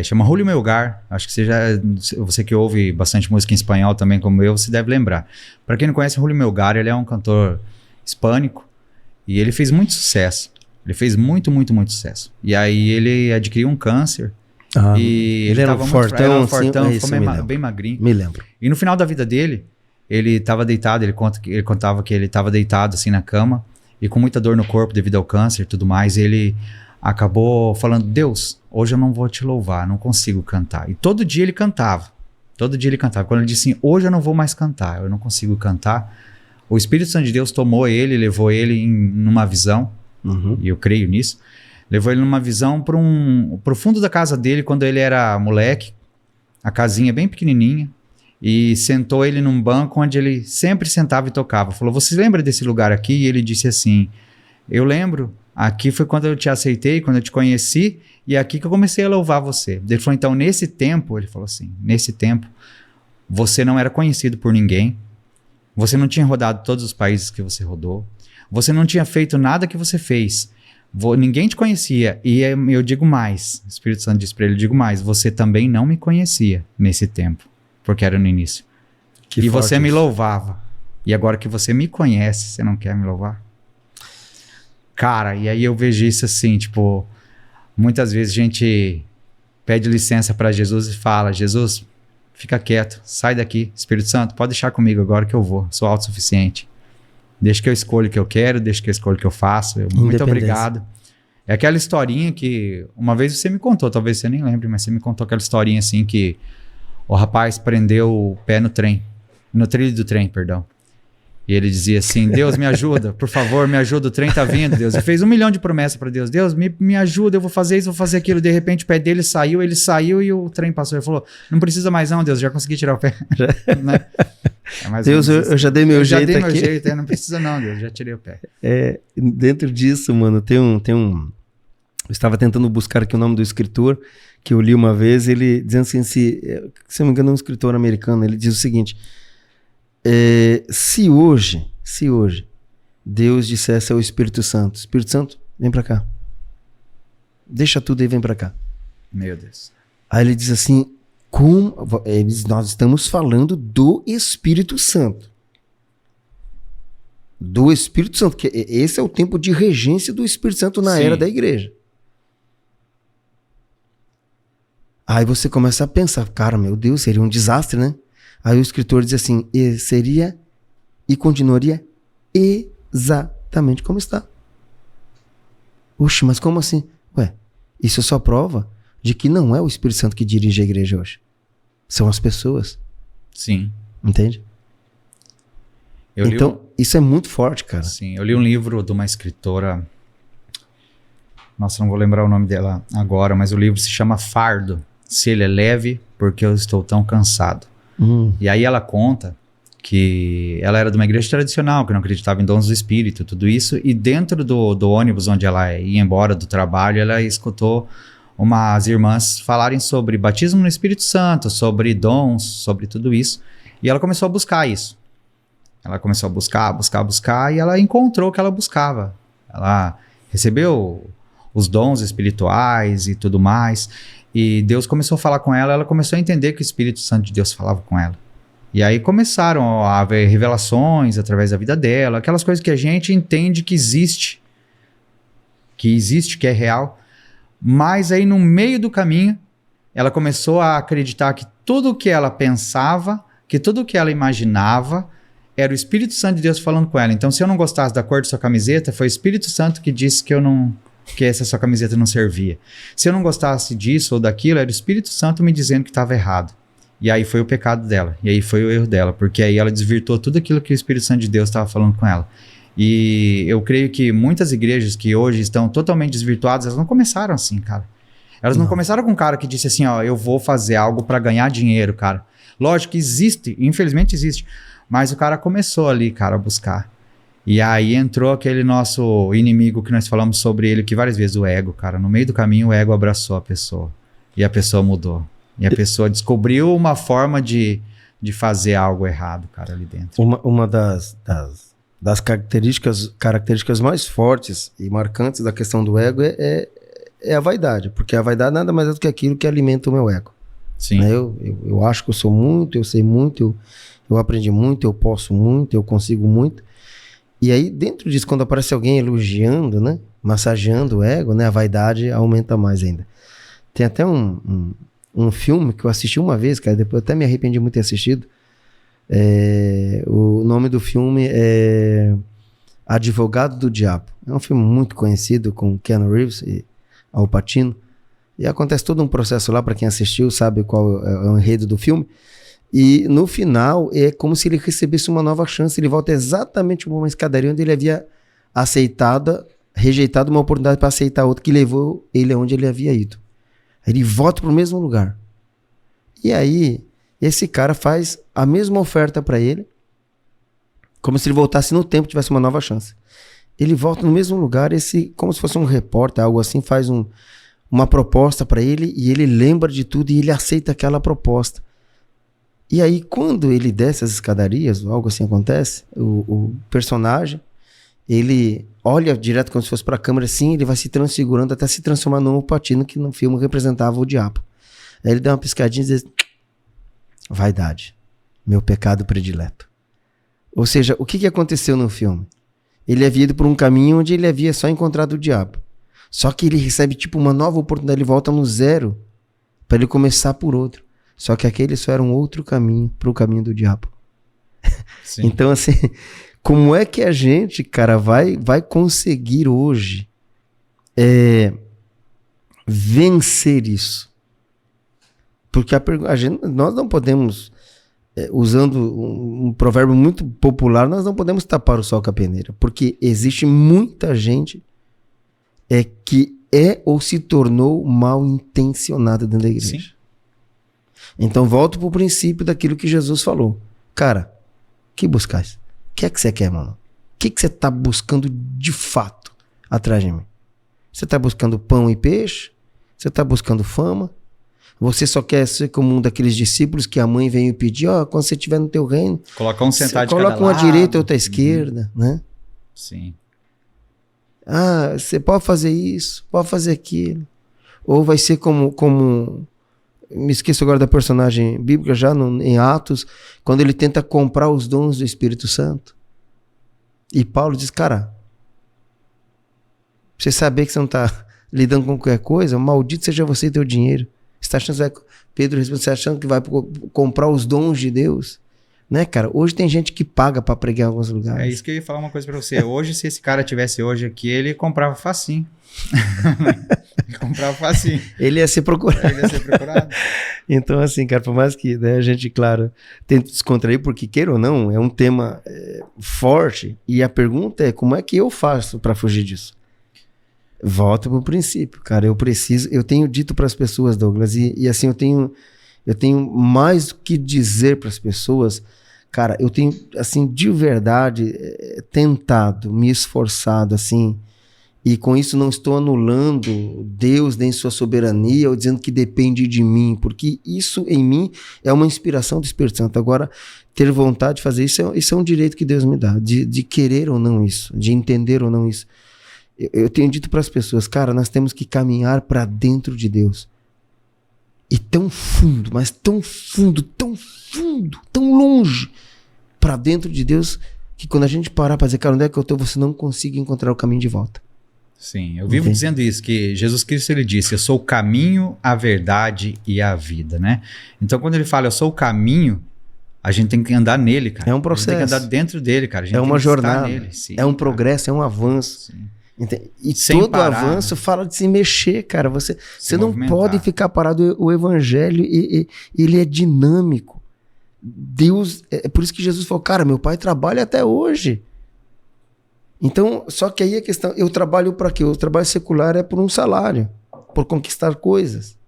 Chama Julio Melgar. Acho que você que ouve bastante música em espanhol também como eu, você deve lembrar. Para quem não conhece, Julio Melgar, ele é um cantor hispânico e ele fez muito sucesso. Ele fez muito, muito, muito sucesso. E aí ele adquiriu um câncer. E ele era um fortão, ficou bem magrinho. Me lembro. E no final da vida dele, ele estava deitado, ele contava que ele estava deitado assim na cama e com muita dor no corpo devido ao câncer e tudo mais. Ele acabou falando, Deus, hoje eu não vou te louvar, não consigo cantar. E todo dia ele cantava. Todo dia ele cantava. Quando ele disse assim, hoje eu não vou mais cantar, eu não consigo cantar. O Espírito Santo de Deus tomou ele, levou ele numa visão, e eu creio nisso, levou ele numa visão pro fundo da casa dele quando ele era moleque, a casinha bem pequenininha, e sentou ele num banco onde ele sempre sentava e tocava. Falou, você lembra desse lugar aqui? E ele disse assim, eu lembro, aqui foi quando eu te aceitei, quando eu te conheci, e aqui que eu comecei a louvar você. Ele falou, então nesse tempo, ele falou assim, nesse tempo, você não era conhecido por ninguém, você não tinha rodado todos os países que você rodou, você não tinha feito nada que você fez, ninguém te conhecia, e eu digo mais, o Espírito Santo disse para ele, eu digo mais, você também não me conhecia nesse tempo, porque era no início. E você me louvava. E agora que você me conhece, você não quer me louvar? Cara, e aí eu vejo isso assim, tipo, muitas vezes a gente pede licença para Jesus e fala, Jesus, fica quieto, sai daqui, Espírito Santo, pode deixar comigo agora que eu vou, sou autossuficiente. Deixa que eu escolho o que eu quero, deixa que eu escolho o que eu faço, muito obrigado. É aquela historinha que uma vez você me contou, talvez você nem lembre, mas você me contou aquela historinha assim que o rapaz prendeu o pé no trilho do trem, perdão. E ele dizia assim, Deus me ajuda, por favor, me ajuda, o trem tá vindo, Deus. E fez 1 milhão de promessas para Deus, Deus me ajuda, eu vou fazer isso, vou fazer aquilo. De repente o pé dele saiu, ele saiu e o trem passou. Ele falou, não precisa mais não, Deus, já consegui tirar o pé. Né? Deus, eu já dei meu jeito aqui. Já dei meu jeito, não precisa não, Deus, já tirei o pé. Dentro disso, mano, tem um... Eu estava tentando buscar aqui o nome do escritor, que eu li uma vez, ele dizendo assim, se não me engano é um escritor americano, ele diz o seguinte, se hoje Deus dissesse ao Espírito Santo, vem pra cá, deixa tudo e vem pra cá. Meu Deus. Aí ele diz assim, nós estamos falando do Espírito Santo. Do Espírito Santo, que esse é o tempo de regência do Espírito Santo na era da igreja. Aí você começa a pensar, cara, meu Deus, seria um desastre, né? Aí o escritor diz assim, seria e continuaria exatamente como está. Oxe, mas como assim? Ué, isso só prova de que não é o Espírito Santo que dirige a igreja hoje. São as pessoas. Sim. Entende? Então, isso é muito forte, cara. Sim, eu li um livro de uma escritora, nossa, não vou lembrar o nome dela agora, mas o livro se chama Fardo. Se ele é leve, porque eu estou tão cansado. E aí ela conta que ela era de uma igreja tradicional, que não acreditava em dons do Espírito, tudo isso, e dentro do ônibus onde ela ia embora do trabalho, ela escutou umas irmãs falarem sobre batismo no Espírito Santo, sobre dons, sobre tudo isso, e ela começou a buscar isso. Ela começou a buscar, e ela encontrou o que ela buscava. Ela recebeu os dons espirituais e tudo mais, e Deus começou a falar com ela, ela começou a entender que o Espírito Santo de Deus falava com ela. E aí começaram a haver revelações através da vida dela, aquelas coisas que a gente entende que existe, que é real, mas aí no meio do caminho, ela começou a acreditar que tudo o que ela pensava, que tudo o que ela imaginava, era o Espírito Santo de Deus falando com ela. Então, se eu não gostasse da cor de sua camiseta, foi o Espírito Santo que disse que essa sua camiseta não servia. Se eu não gostasse disso ou daquilo, era o Espírito Santo me dizendo que estava errado. E aí foi o pecado dela, e aí foi o erro dela, porque aí ela desvirtuou tudo aquilo que o Espírito Santo de Deus estava falando com ela. E eu creio que muitas igrejas que hoje estão totalmente desvirtuadas, elas não começaram assim, cara. Elas não começaram com um cara que disse assim, ó, eu vou fazer algo para ganhar dinheiro, cara. Lógico que existe, infelizmente existe, mas o cara começou ali, cara, a buscar. E aí entrou aquele nosso inimigo que nós falamos sobre ele que várias vezes, o ego, cara. No meio do caminho o ego abraçou a pessoa. E a pessoa mudou. E a pessoa descobriu uma forma de fazer algo errado, cara, ali dentro. Uma das das características mais fortes e marcantes da questão do ego é a vaidade, porque a vaidade nada mais é do que aquilo que alimenta o meu ego. Sim. Né? Eu acho que eu sou muito, eu sei muito, eu aprendi muito, eu posso muito, eu consigo muito. E aí, dentro disso, quando aparece alguém elogiando, né, massageando o ego, né, a vaidade aumenta mais ainda. Tem até um filme que eu assisti uma vez, cara, depois eu até me arrependi muito de ter assistido. O nome do filme é Advogado do Diabo. É um filme muito conhecido com Keanu Reeves e Al Pacino. E acontece todo um processo lá, para quem assistiu sabe qual é o enredo do filme. E no final é como se ele recebesse uma nova chance. Ele volta exatamente para uma escadaria onde ele havia rejeitado uma oportunidade para aceitar outra que levou ele aonde ele havia ido. Ele volta para o mesmo lugar. E aí, esse cara faz a mesma oferta para ele, como se ele voltasse no tempo e tivesse uma nova chance. Ele volta no mesmo lugar, como se fosse um repórter, algo assim, faz uma proposta para ele e ele lembra de tudo e ele aceita aquela proposta. E aí, quando ele desce as escadarias, algo assim acontece, o personagem, ele olha direto como se fosse para a câmera assim, ele vai se transfigurando até se transformar no Al Pacino, que no filme representava o diabo. Aí ele dá uma piscadinha e diz: vaidade, meu pecado predileto. Ou seja, o que aconteceu no filme? Ele havia ido por um caminho onde ele havia só encontrado o diabo. Só que ele recebe tipo uma nova oportunidade, ele volta no zero para ele começar por outro. Só que aquele só era um outro caminho para o caminho do diabo. Sim. Então, assim, como é que a gente, cara, vai conseguir hoje vencer isso? Porque nós não podemos, usando um provérbio muito popular, nós não podemos tapar o sol com a peneira. Porque existe muita gente que ou se tornou mal intencionada dentro da igreja. Sim. Então volto para o princípio daquilo que Jesus falou. Cara, que buscais? O que é que você quer, mano? O que você está buscando de fato atrás de mim? Você está buscando pão e peixe? Você está buscando fama? Você só quer ser como um daqueles discípulos que a mãe veio pedir, quando você estiver no teu reino, colocar um sentado de cada lado. Coloca uma direita e outra esquerda, né? Sim. Você pode fazer isso, pode fazer aquilo. Ou vai ser como me esqueço agora da personagem bíblica já em Atos, quando ele tenta comprar os dons do Espírito Santo. E Paulo diz, cara, você saber que você não está lidando com qualquer coisa, maldito seja você e teu dinheiro. Pedro responde, você achando que vai comprar os dons de Deus? Né, cara? Hoje tem gente que paga para pregar em alguns lugares. É isso que eu ia falar uma coisa para você. Hoje, se esse cara tivesse hoje aqui, ele comprava facinho. Ele comprava facinho. Ele ia ser procurado. Então, assim, cara, por mais que a gente, claro, tente descontrair, porque queira ou não, é um tema forte. E a pergunta é, como é que eu faço para fugir disso? Volto pro princípio, cara. Eu tenho dito para as pessoas, Douglas, e assim, eu tenho mais do que dizer para as pessoas. Cara, eu tenho, assim, de verdade, tentado, me esforçado, assim, e com isso não estou anulando Deus nem sua soberania ou dizendo que depende de mim, porque isso em mim é uma inspiração do Espírito Santo. Agora, ter vontade de fazer isso é um direito que Deus me dá, de querer ou não isso, de entender ou não isso. Eu tenho dito para as pessoas, cara, nós temos que caminhar para dentro de Deus. E tão fundo, mas tão fundo, tão longe para dentro de Deus, que quando a gente parar para dizer, cara, onde é que eu estou, você não consegue encontrar o caminho de volta. Sim, eu vivo dizendo isso, que Jesus Cristo, ele disse, eu sou o caminho, a verdade e a vida, né? Então, quando ele fala, eu sou o caminho, a gente tem que andar nele, cara. É um processo. A gente tem que andar dentro dele, cara. A gente é uma jornada, nele. Sim, é um progresso, é um avanço. Sim. E sem todo parar, avanço fala de se mexer, cara. Você não pode ficar parado. O evangelho, ele é dinâmico. Deus, é por isso que Jesus falou, cara, meu pai trabalha até hoje. Então, só que aí a questão, eu trabalho para quê? O trabalho secular é por um salário, por conquistar coisas.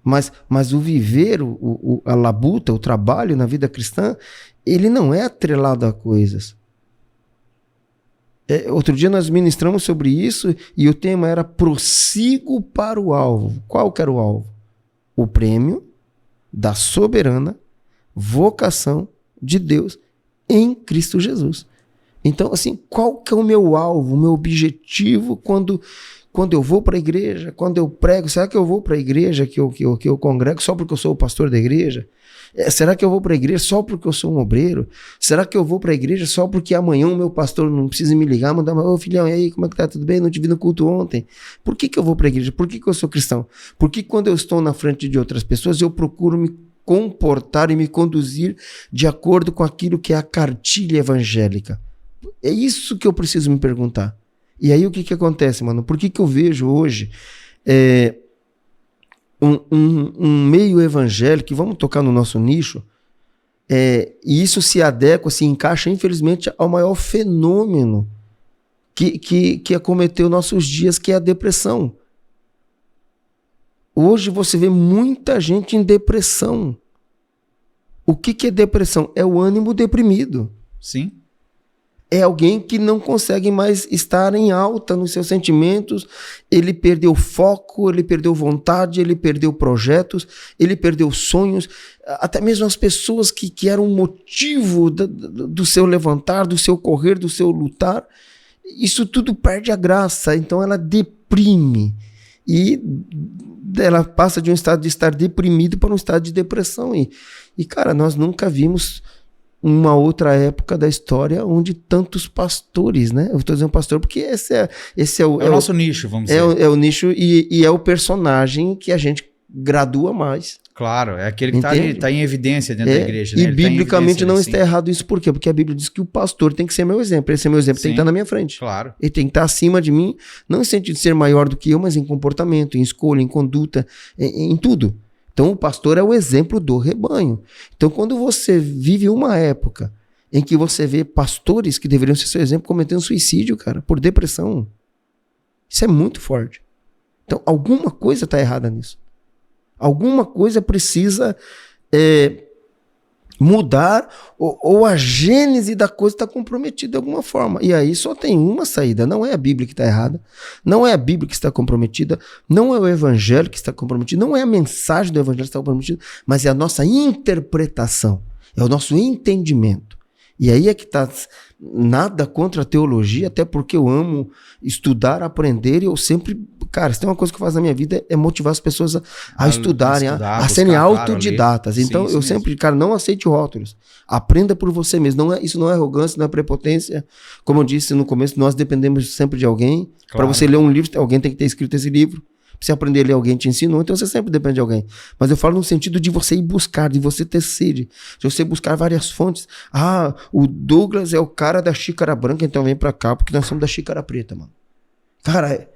Mas o viver, a labuta, o trabalho na vida cristã, ele não é atrelado a coisas. Outro dia nós ministramos sobre isso e o tema era prossigo para o alvo. Qual que era o alvo? O prêmio da soberana vocação de Deus em Cristo Jesus. Então, assim, qual que é o meu alvo, o meu objetivo quando eu vou para a igreja, quando eu prego? Será que eu vou para a igreja que eu congrego só porque eu sou o pastor da igreja? Será que eu vou para a igreja só porque eu sou um obreiro? Será que eu vou para a igreja só porque amanhã o meu pastor não precisa me ligar, mandar, ô filhão, e aí, como é que tá? Tudo bem? Não te vi no culto ontem. Por que eu vou para a igreja? Por que eu sou cristão? Porque quando eu estou na frente de outras pessoas, eu procuro me comportar e me conduzir de acordo com aquilo que é a cartilha evangélica. É isso que eu preciso me perguntar. E aí o que acontece, mano? Por que eu vejo hoje um meio evangélico, vamos tocar no nosso nicho, e isso se adequa, se encaixa, infelizmente, ao maior fenômeno que acometeu nossos dias, que é a depressão. Hoje você vê muita gente em depressão. O que é depressão? É o ânimo deprimido. Sim. É alguém que não consegue mais estar em alta nos seus sentimentos, ele perdeu foco, ele perdeu vontade, ele perdeu projetos, ele perdeu sonhos, até mesmo as pessoas que eram o motivo do seu levantar, do seu correr, do seu lutar, isso tudo perde a graça, então ela deprime e ela passa de um estado de estar deprimido para um estado de depressão e cara, nós nunca vimos uma outra época da história onde tantos pastores, né? Eu estou dizendo pastor porque esse é o nosso nicho, vamos dizer. É o nicho e é o personagem que a gente gradua mais. Claro, é aquele que está em evidência dentro da igreja. E né? biblicamente não está errado isso. Por quê? Porque a Bíblia diz que o pastor tem que ser meu exemplo. Esse é meu exemplo, tem que estar na minha frente. Claro. Ele tem que estar acima de mim, não em sentido de ser maior do que eu, mas em comportamento, em escolha, em conduta, em tudo. Então o pastor é o exemplo do rebanho. Então quando você vive uma época em que você vê pastores que deveriam ser seu exemplo cometendo suicídio, cara, por depressão, isso é muito forte. Então alguma coisa está errada nisso. Alguma coisa precisa mudar ou a gênese da coisa está comprometida de alguma forma. E aí só tem uma saída. Não é a Bíblia que está errada, não é a Bíblia que está comprometida, não é o Evangelho que está comprometido, não é a mensagem do Evangelho que está comprometida, mas é a nossa interpretação, é o nosso entendimento. E aí é que está nada contra a teologia, até porque eu amo estudar, aprender, e eu sempre, cara, se tem uma coisa que eu faço na minha vida é motivar as pessoas a estudarem, a serem autodidatas. Então eu sempre, cara, não aceite rótulos. Aprenda por você mesmo. Isso não é arrogância, não é prepotência. Como eu disse no começo, nós dependemos sempre de alguém. Claro. Para você ler um livro, alguém tem que ter escrito esse livro. Pra você aprender a ler, alguém te ensinou, então você sempre depende de alguém. Mas eu falo no sentido de você ir buscar, de você ter sede, de você buscar várias fontes. Ah, o Douglas é o cara da xícara branca, então vem pra cá, porque nós somos da xícara preta, mano. Cara,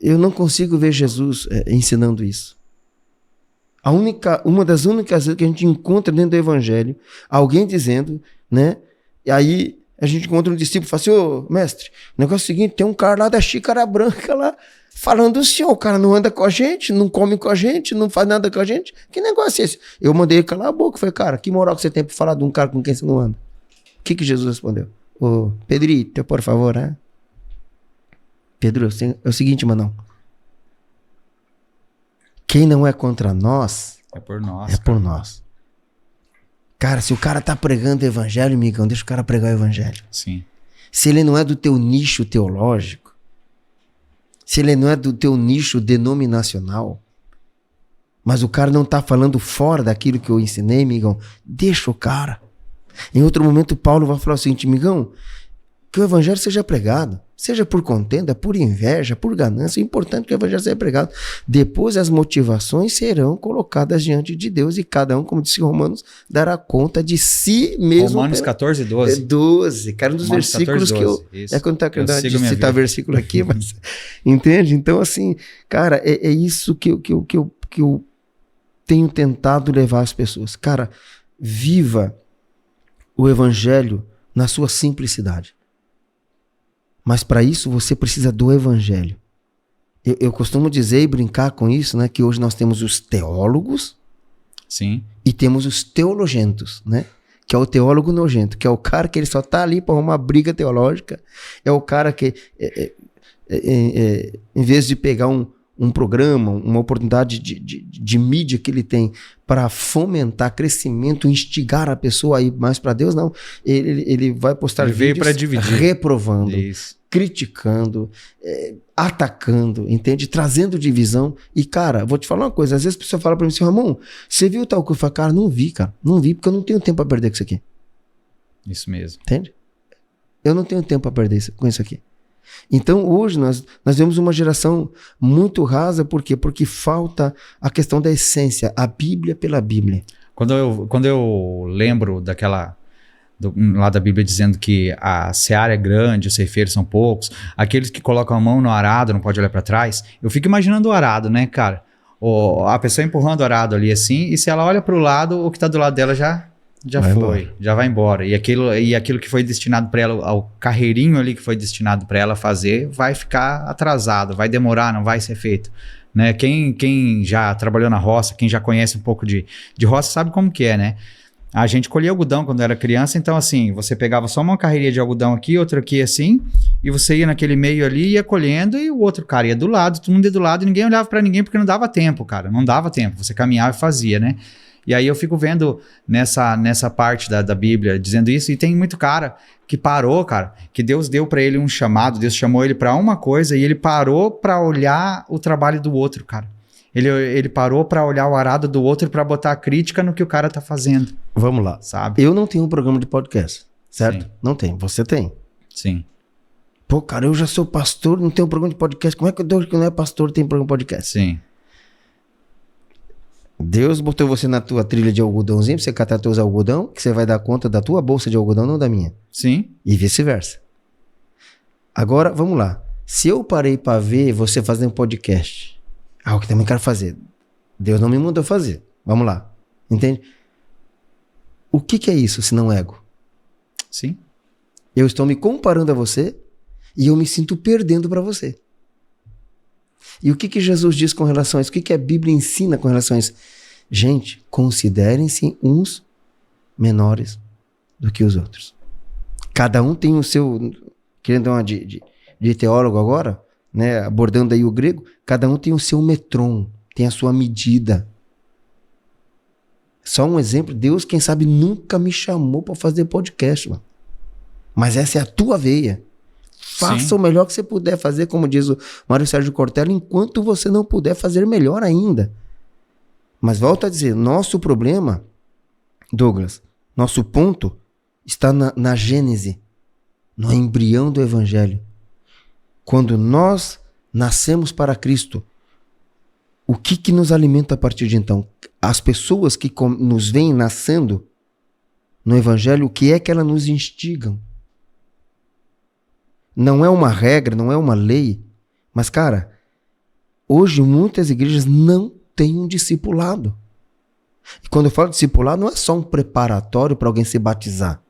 eu não consigo ver Jesus ensinando isso. Uma das únicas vezes que a gente encontra dentro do Evangelho, alguém dizendo, né? E aí a gente encontra um discípulo e fala assim, ô mestre, o negócio é o seguinte, tem um cara lá da xícara branca lá, falando assim, o cara não anda com a gente, não come com a gente, não faz nada com a gente. Que negócio é esse? Eu mandei ele calar a boca. Falei, cara, que moral que você tem pra falar de um cara com quem você não anda? O que Jesus respondeu? Ô, Pedrito, por favor, né? Pedro, é o seguinte, manão. Quem não é contra nós... É por nós. É por nós. Cara, se o cara tá pregando o evangelho, amigão, deixa o cara pregar o evangelho. Sim. Se ele não é do teu nicho teológico, se ele não é do teu nicho denominacional, mas o cara não tá falando fora daquilo que eu ensinei, amigão, deixa o cara. Em outro momento, Paulo vai falar o seguinte, amigão, que o evangelho seja pregado, seja por contenda, por inveja, por ganância, é importante que o evangelho seja pregado. Depois as motivações serão colocadas diante de Deus e cada um, como disse Romanos, dará conta de si mesmo. Romanos 14, 12. 12, cara, um dos Romanos versículos 14, 12. que eu... É quando tá cuidando de citar versículo aqui, mas... Entende? Então, assim, cara, é isso que eu tenho tentado levar as pessoas. Cara, viva o evangelho na sua simplicidade. Mas para isso você precisa do evangelho. Eu costumo dizer e brincar com isso, né? Que hoje nós temos os teólogos. Sim. E temos os teologentos, né? Que é o teólogo nojento, que é o cara que ele só tá ali para arrumar briga teológica. É o cara que, em vez de pegar um um programa, uma oportunidade de mídia que ele tem para fomentar crescimento, instigar a pessoa a ir mais para Deus, não. Ele vai postar ele vídeos veio para dividir, reprovando, isso, criticando, atacando, entende? Trazendo divisão. E, cara, vou te falar uma coisa. Às vezes a pessoa fala para mim assim, Ramon, você viu tal coisa? Eu falo, cara, não vi, porque eu não tenho tempo para perder com isso aqui. isso mesmo. Entende? Eu não tenho tempo para perder com isso aqui. Então, hoje, nós vemos uma geração muito rasa, por quê? Porque falta a questão da essência, a Bíblia pela Bíblia. Quando eu lembro lá da Bíblia dizendo que a seara é grande, os ceifeiros são poucos, aqueles que colocam a mão no arado não pode olhar para trás, eu fico imaginando o arado, né, cara? A pessoa empurrando o arado ali assim, e se ela olha para o lado, o que tá do lado dela já vai embora. E aquilo que foi destinado para ela, ao carreirinho ali que foi destinado para ela fazer, vai ficar atrasado, vai demorar, não vai ser feito. Né? Quem já trabalhou na roça, quem já conhece um pouco de roça, sabe como que é, né? A gente colhia algodão quando era criança, então assim, você pegava só uma carreirinha de algodão aqui, outra aqui assim, e você ia naquele meio ali, ia colhendo, e o outro cara ia do lado, todo mundo ia do lado, e ninguém olhava para ninguém, porque não dava tempo, cara, não dava tempo, você caminhava e fazia, né? E aí eu fico vendo nessa parte da Bíblia dizendo isso, e tem muito cara que parou, cara, que Deus deu para ele um chamado, Deus chamou ele para uma coisa e ele parou para olhar o trabalho do outro, cara. Ele parou para olhar o arado do outro para botar a crítica no que o cara tá fazendo. Vamos lá. Sabe? Eu não tenho um programa de podcast, certo? Sim. Não tem. Você tem. Sim. Pô, cara, eu já sou pastor, não tenho um programa de podcast. Como é que Deus que não é pastor tem programa de podcast? Sim. Deus botou você na tua trilha de algodãozinho pra você catar teus algodão, que você vai dar conta da tua bolsa de algodão, não da minha. Sim. E vice-versa. Agora, vamos lá. Se eu parei pra ver você fazendo podcast, o que também quero fazer. Deus não me mandou fazer. Vamos lá. Entende? O que é isso, se não ego? Sim. Eu estou me comparando a você e eu me sinto perdendo pra você. E o que Jesus diz com relação a isso? O que a Bíblia ensina com relação a isso? Gente, considerem-se uns menores do que os outros. Cada um tem o seu... Querendo dar uma de teólogo agora, né, abordando aí o grego, cada um tem o seu metron, tem a sua medida. Só um exemplo, Deus, quem sabe, nunca me chamou para fazer podcast, mano. Mas essa é a tua veia. Faça Sim. o melhor que você puder fazer, como diz o Mário Sérgio Cortella, enquanto você não puder fazer melhor ainda. Mas volto a dizer, nosso problema, Douglas, nosso ponto está na gênese, no embrião do evangelho. Quando nós nascemos para Cristo, o que nos alimenta a partir de então? As pessoas que nos veem nascendo no evangelho, o que é que elas nos instigam? Não é uma regra, não é uma lei, mas, cara, hoje muitas igrejas não têm um discipulado. E quando eu falo discipulado, não é só um preparatório para alguém se batizar,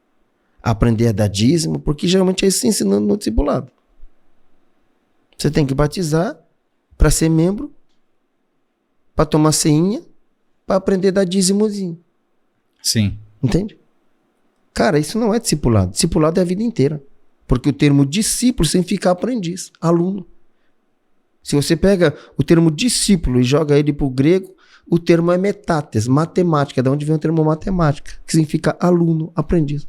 aprender a dar dízimo, porque geralmente é isso ensinando no discipulado. Você tem que batizar para ser membro, para tomar ceinha, para aprender a dar dízimozinho. Sim. Entende? Cara, isso não é discipulado. Discipulado é a vida inteira. Porque o termo discípulo significa aprendiz, aluno. Se você pega o termo discípulo e joga ele para o grego, o termo é metates, matemática. É de onde vem o termo matemática, que significa aluno, aprendiz.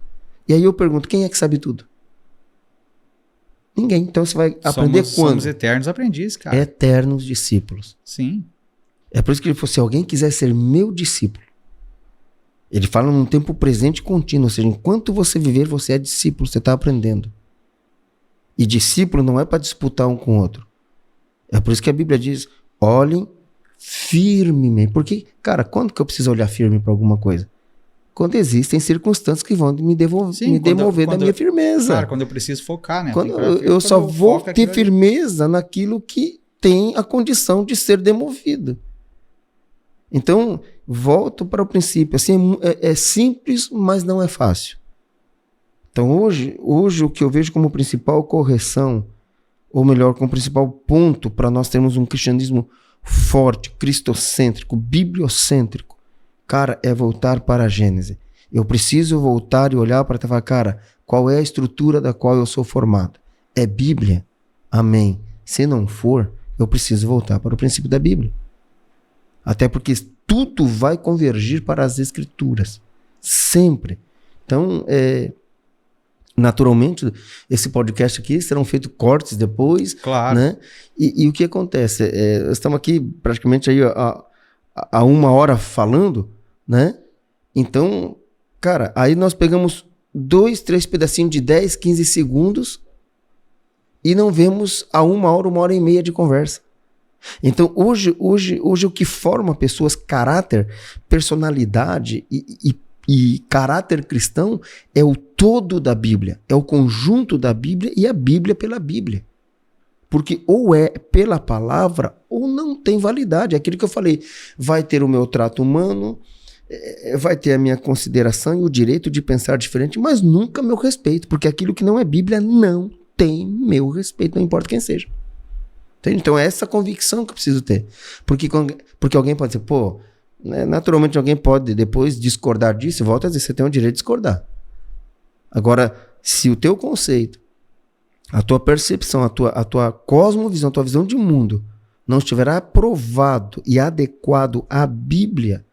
E aí eu pergunto, quem é que sabe tudo? Ninguém. Então você vai aprender quando? Somos eternos aprendizes, cara. Eternos discípulos. Sim. É por isso que ele falou, se alguém quiser ser meu discípulo, ele fala num tempo presente contínuo, ou seja, enquanto você viver, você é discípulo, você está aprendendo. E discípulo não é para disputar um com o outro. É por isso que a Bíblia diz, olhem firmemente. Porque, cara, quando que eu preciso olhar firme para alguma coisa? Quando existem circunstâncias que vão me demover da minha firmeza. Claro, quando eu preciso focar, né? Quando eu só vou ter firmeza naquilo que tem a condição de ser demovido. Então, volto para o princípio. Assim, é simples, mas não é fácil. Então, hoje o que eu vejo como principal correção, ou melhor, como principal ponto para nós termos um cristianismo forte, cristocêntrico, bibliocêntrico, cara, é voltar para a Gênese. Eu preciso voltar e olhar para falar, cara, qual é a estrutura da qual eu sou formado? É Bíblia? Amém. Se não for, eu preciso voltar para o princípio da Bíblia. Até porque tudo vai convergir para as Escrituras. Sempre. Então, naturalmente, esse podcast aqui serão feitos cortes depois. Claro. Né? E o que acontece? Estamos aqui praticamente aí há 1 hora falando, né? Então, cara, aí nós pegamos 2, 3 pedacinhos de 10, 15 segundos e não vemos a 1 hora, 1 hora e meia de conversa. Então, hoje o que forma pessoas, caráter, personalidade e caráter cristão é o todo da Bíblia, é o conjunto da Bíblia e a Bíblia pela Bíblia. Porque ou é pela palavra ou não tem validade. É aquilo que eu falei, vai ter o meu trato humano, vai ter a minha consideração e o direito de pensar diferente, mas nunca meu respeito, porque aquilo que não é Bíblia não tem meu respeito, não importa quem seja. Entende? Então é essa convicção que eu preciso ter. Porque alguém pode dizer, pô, né, naturalmente alguém pode depois discordar disso, volta a dizer, você tem o direito de discordar. Agora, se o teu conceito, a tua percepção, a tua cosmovisão, a tua visão de mundo não estiver aprovado e adequado à Bíblia,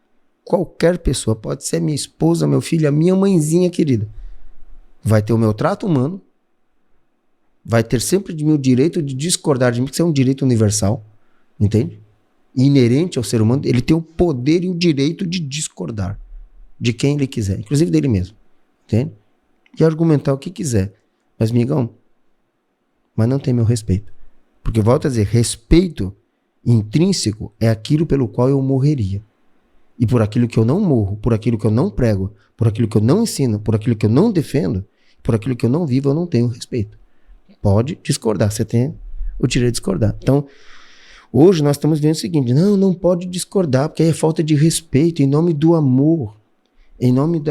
qualquer pessoa, pode ser minha esposa, meu filho, a minha mãezinha querida, vai ter o meu trato humano, vai ter sempre de mim o direito de discordar de mim, que isso é um direito universal, entende? Inerente ao ser humano, ele tem o poder e o direito de discordar de quem ele quiser, inclusive dele mesmo, entende? E argumentar o que quiser. Mas, amigão, mas não tem meu respeito. Porque, volto a dizer, respeito intrínseco é aquilo pelo qual eu morreria. E por aquilo que eu não morro, por aquilo que eu não prego, por aquilo que eu não ensino, por aquilo que eu não defendo, por aquilo que eu não vivo, eu não tenho respeito. Pode discordar, você tem o direito de discordar. Então, hoje nós estamos vendo o seguinte, não pode discordar, porque aí é falta de respeito, em nome do amor, em nome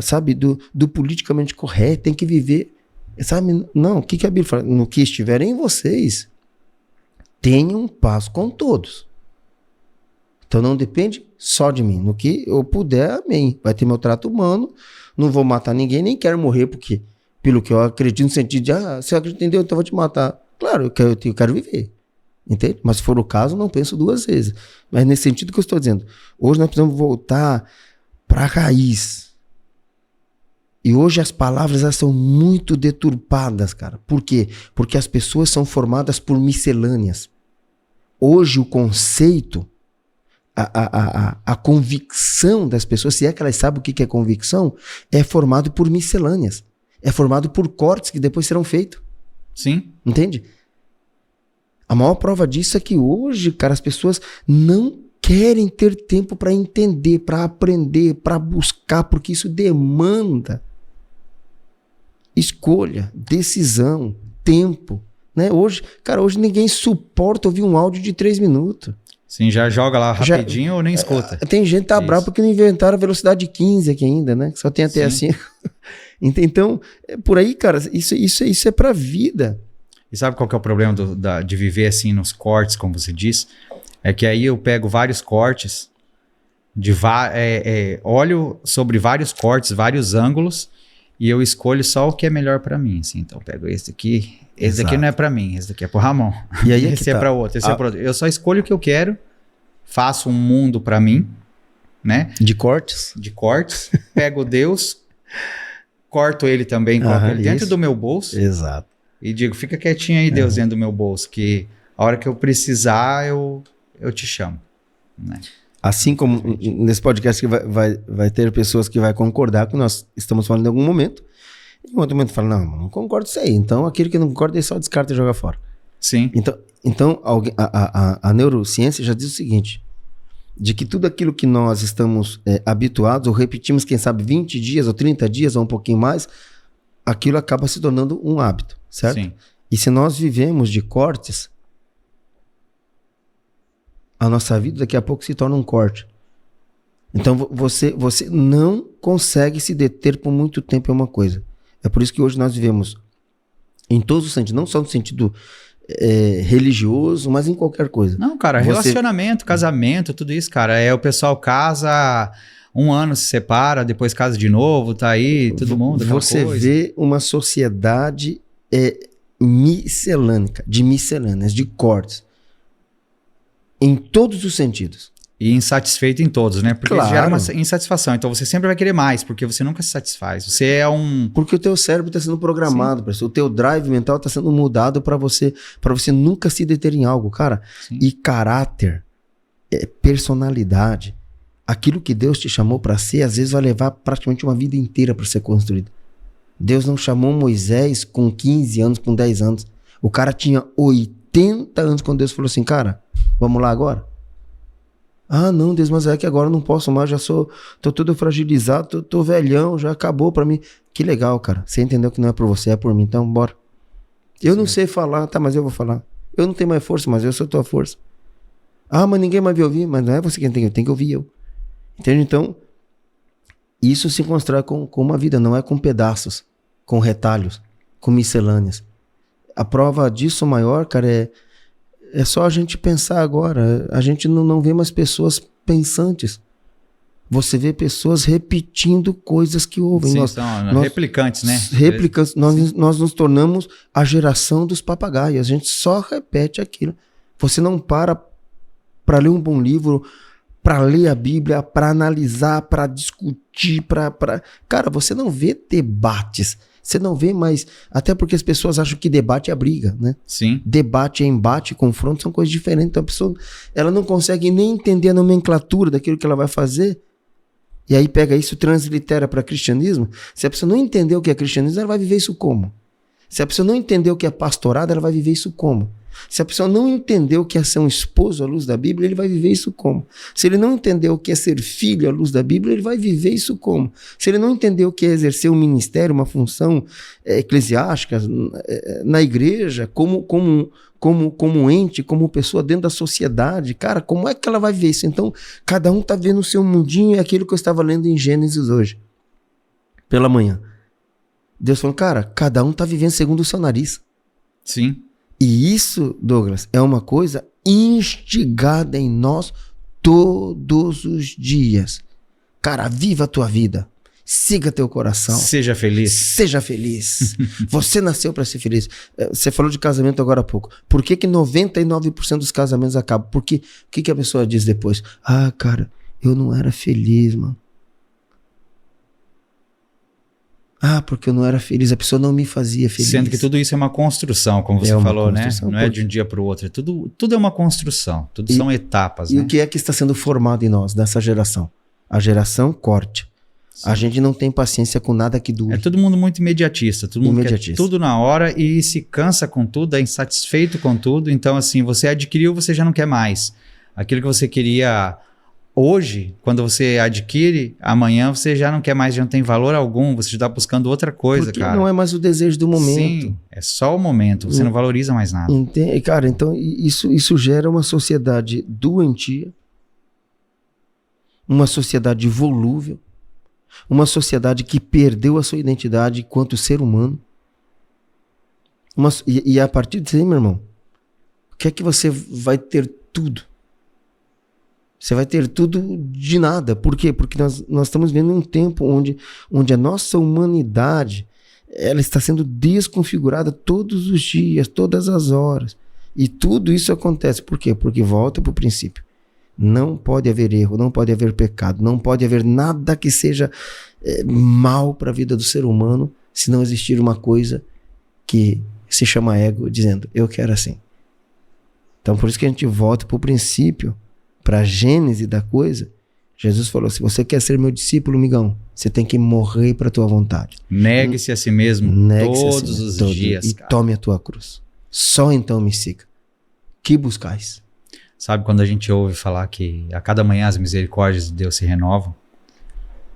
sabe, do politicamente correto, tem que viver, sabe, não, o que a Bíblia fala? No que estiver em vocês, tenham paz com todos. Então não depende só de mim, no que eu puder, amém, vai ter meu trato humano, não vou matar ninguém, nem quero morrer, porque pelo que eu acredito no sentido de, você acredita em Deus, então eu vou te matar. Claro, eu quero viver. Entende? Mas se for o caso, não penso 2 vezes. Mas nesse sentido que eu estou dizendo, hoje nós precisamos voltar para a raiz. E hoje as palavras elas são muito deturpadas, cara. Por quê? Porque as pessoas são formadas por miscelâneas. Hoje o conceito, a convicção das pessoas, se é que elas sabem o que é convicção, é formado por miscelâneas. É formado por cortes que depois serão feitos. Sim. Entende? A maior prova disso é que hoje, cara, as pessoas não querem ter tempo para entender, para aprender, para buscar, porque isso demanda escolha, decisão, tempo, né? Hoje ninguém suporta ouvir um áudio de 3 minutos. Sim, já joga lá rapidinho ou nem escuta. Tem gente que tá bravo porque não inventaram a velocidade de 15 aqui ainda, né? Só tem até assim. Então, por aí, cara, isso é pra vida. E sabe qual que é o problema de viver assim nos cortes, como você diz? É que aí eu pego vários cortes, olho sobre vários cortes, vários ângulos, e eu escolho só o que é melhor pra mim. Assim. Então eu pego esse aqui, esse daqui não é pra mim, esse daqui é pro Ramon. E aí esse é pra outro, esse é pra outro. Eu só escolho o que eu quero, faço um mundo pra mim, né? De cortes, pego Deus, corto ele também, coloco ele dentro do meu bolso. Exato. E digo, fica quietinho aí, Deus, dentro do meu bolso, que a hora que eu precisar, eu te chamo. Né? Assim como nesse podcast que vai ter pessoas que vão concordar com o que nós estamos falando em algum momento, e em outro momento fala, não concordo com isso aí. Então, aquele que não concorda, ele só descarta e joga fora. Sim. Então a neurociência já diz o seguinte, de que tudo aquilo que nós estamos habituados, ou repetimos, quem sabe, 20 dias, ou 30 dias, ou um pouquinho mais, aquilo acaba se tornando um hábito, certo? Sim. E se nós vivemos de cortes, a nossa vida daqui a pouco se torna um corte. Então você não consegue se deter por muito tempo em uma coisa. É por isso que hoje nós vivemos em todos os sentidos, não só no sentido religioso, mas em qualquer coisa. Não, cara, relacionamento, casamento, tudo isso, cara. O pessoal casa, 1 ano se separa, depois casa de novo, tá aí, todo mundo. Você vê uma sociedade de miscelâneas, de cortes. Em todos os sentidos. E insatisfeito em todos, né? Porque Claro. gera uma insatisfação. Então você sempre vai querer mais, porque você nunca se satisfaz. Você é um... Porque o teu cérebro está sendo programado, o teu drive mental está sendo mudado para você nunca se deter em algo, cara. Sim. E caráter, personalidade, aquilo que Deus te chamou para ser, às vezes vai levar praticamente uma vida inteira para ser construído. Deus não chamou Moisés com 15 anos, com 10 anos. O cara tinha 80 anos quando Deus falou assim, cara, vamos lá agora? Ah, não, Deus, mas é que agora eu não posso mais, tô todo fragilizado, tô velhão, já acabou pra mim. Que legal, cara. Você entendeu que não é por você, é por mim, então bora. Eu não sei falar, tá, mas eu vou falar. Eu não tenho mais força, mas eu sou tua força. Ah, mas ninguém mais vai ouvir, mas não é você quem tem que ouvir eu. Entende? Então, isso se constrói com uma vida, não é com pedaços, com retalhos, com miscelâneas. A prova disso maior, cara, é só a gente pensar agora. A gente não vê mais pessoas pensantes. Você vê pessoas repetindo coisas que ouvem. Sim, são replicantes, né? Replicantes. Nós nos tornamos a geração dos papagaios. A gente só repete aquilo. Você não para ler um bom livro, para ler a Bíblia, para analisar, para discutir, Cara, você não vê debates. Você não vê mais... Até porque as pessoas acham que debate é briga, né? Sim. Debate, embate, confronto são coisas diferentes. Então a pessoa ela não consegue nem entender a nomenclatura daquilo que ela vai fazer. E aí pega isso, translitera para cristianismo. Se a pessoa não entender o que é cristianismo, ela vai viver isso como? Se a pessoa não entender o que é pastorado, ela vai viver isso como? Se a pessoa não entender o que é ser um esposo à luz da Bíblia, ele vai viver isso como? Se ele não entender o que é ser filho à luz da Bíblia, ele vai viver isso como? Se ele não entender o que é exercer um ministério, uma função eclesiástica na igreja, como ente, como pessoa dentro da sociedade, cara, como é que ela vai ver isso? Então, cada um está vendo o seu mundinho, é aquilo que eu estava lendo em Gênesis hoje, pela manhã. Deus falou, cara, cada um está vivendo segundo o seu nariz. Sim. E isso, Douglas, é uma coisa instigada em nós todos os dias. Cara, viva a tua vida. Siga teu coração. Seja feliz. Seja feliz. Você nasceu para ser feliz. Você falou de casamento agora há pouco. Por que 99% dos casamentos acabam? Porque o que a pessoa diz depois? Ah, cara, eu não era feliz, mano. Ah, porque eu não era feliz, a pessoa não me fazia feliz. Sendo que tudo isso é uma construção, como você falou, né? Não é de um dia para o outro. Tudo é uma construção, tudo são etapas. E né? O que é que está sendo formado em nós, nessa geração? A geração corte. Sim. A gente não tem paciência com nada que dure. É todo mundo muito imediatista, todo mundo quer tudo na hora e se cansa com tudo, é insatisfeito com tudo. Então, assim, você adquiriu, você já não quer mais. Aquilo que você queria... Hoje, quando você adquire, amanhã você já não quer mais, já não tem valor algum, você já está buscando outra coisa, porque cara. Não é mais o desejo do momento. Sim, é só o momento, você não valoriza mais nada. Entende? Cara, então isso gera uma sociedade doentia, uma sociedade volúvel, uma sociedade que perdeu a sua identidade enquanto ser humano. E a partir disso aí, meu irmão, o que é que você vai ter tudo? Você vai ter tudo de nada. Por quê? Porque nós estamos vendo um tempo onde a nossa humanidade ela está sendo desconfigurada todos os dias, todas as horas. E tudo isso acontece. Por quê? Porque volta para o princípio. Não pode haver erro, não pode haver pecado, não pode haver nada que seja mal para a vida do ser humano se não existir uma coisa que se chama ego, dizendo, eu quero assim. Então por isso que a gente volta para o princípio, para a gênese da coisa. Jesus falou, se você quer ser meu discípulo, migão, você tem que morrer para a tua vontade. Negue-se a si mesmo todos os dias. E tome a tua cruz. Só então me siga. Que buscais? Sabe quando a gente ouve falar que a cada manhã as misericórdias de Deus se renovam?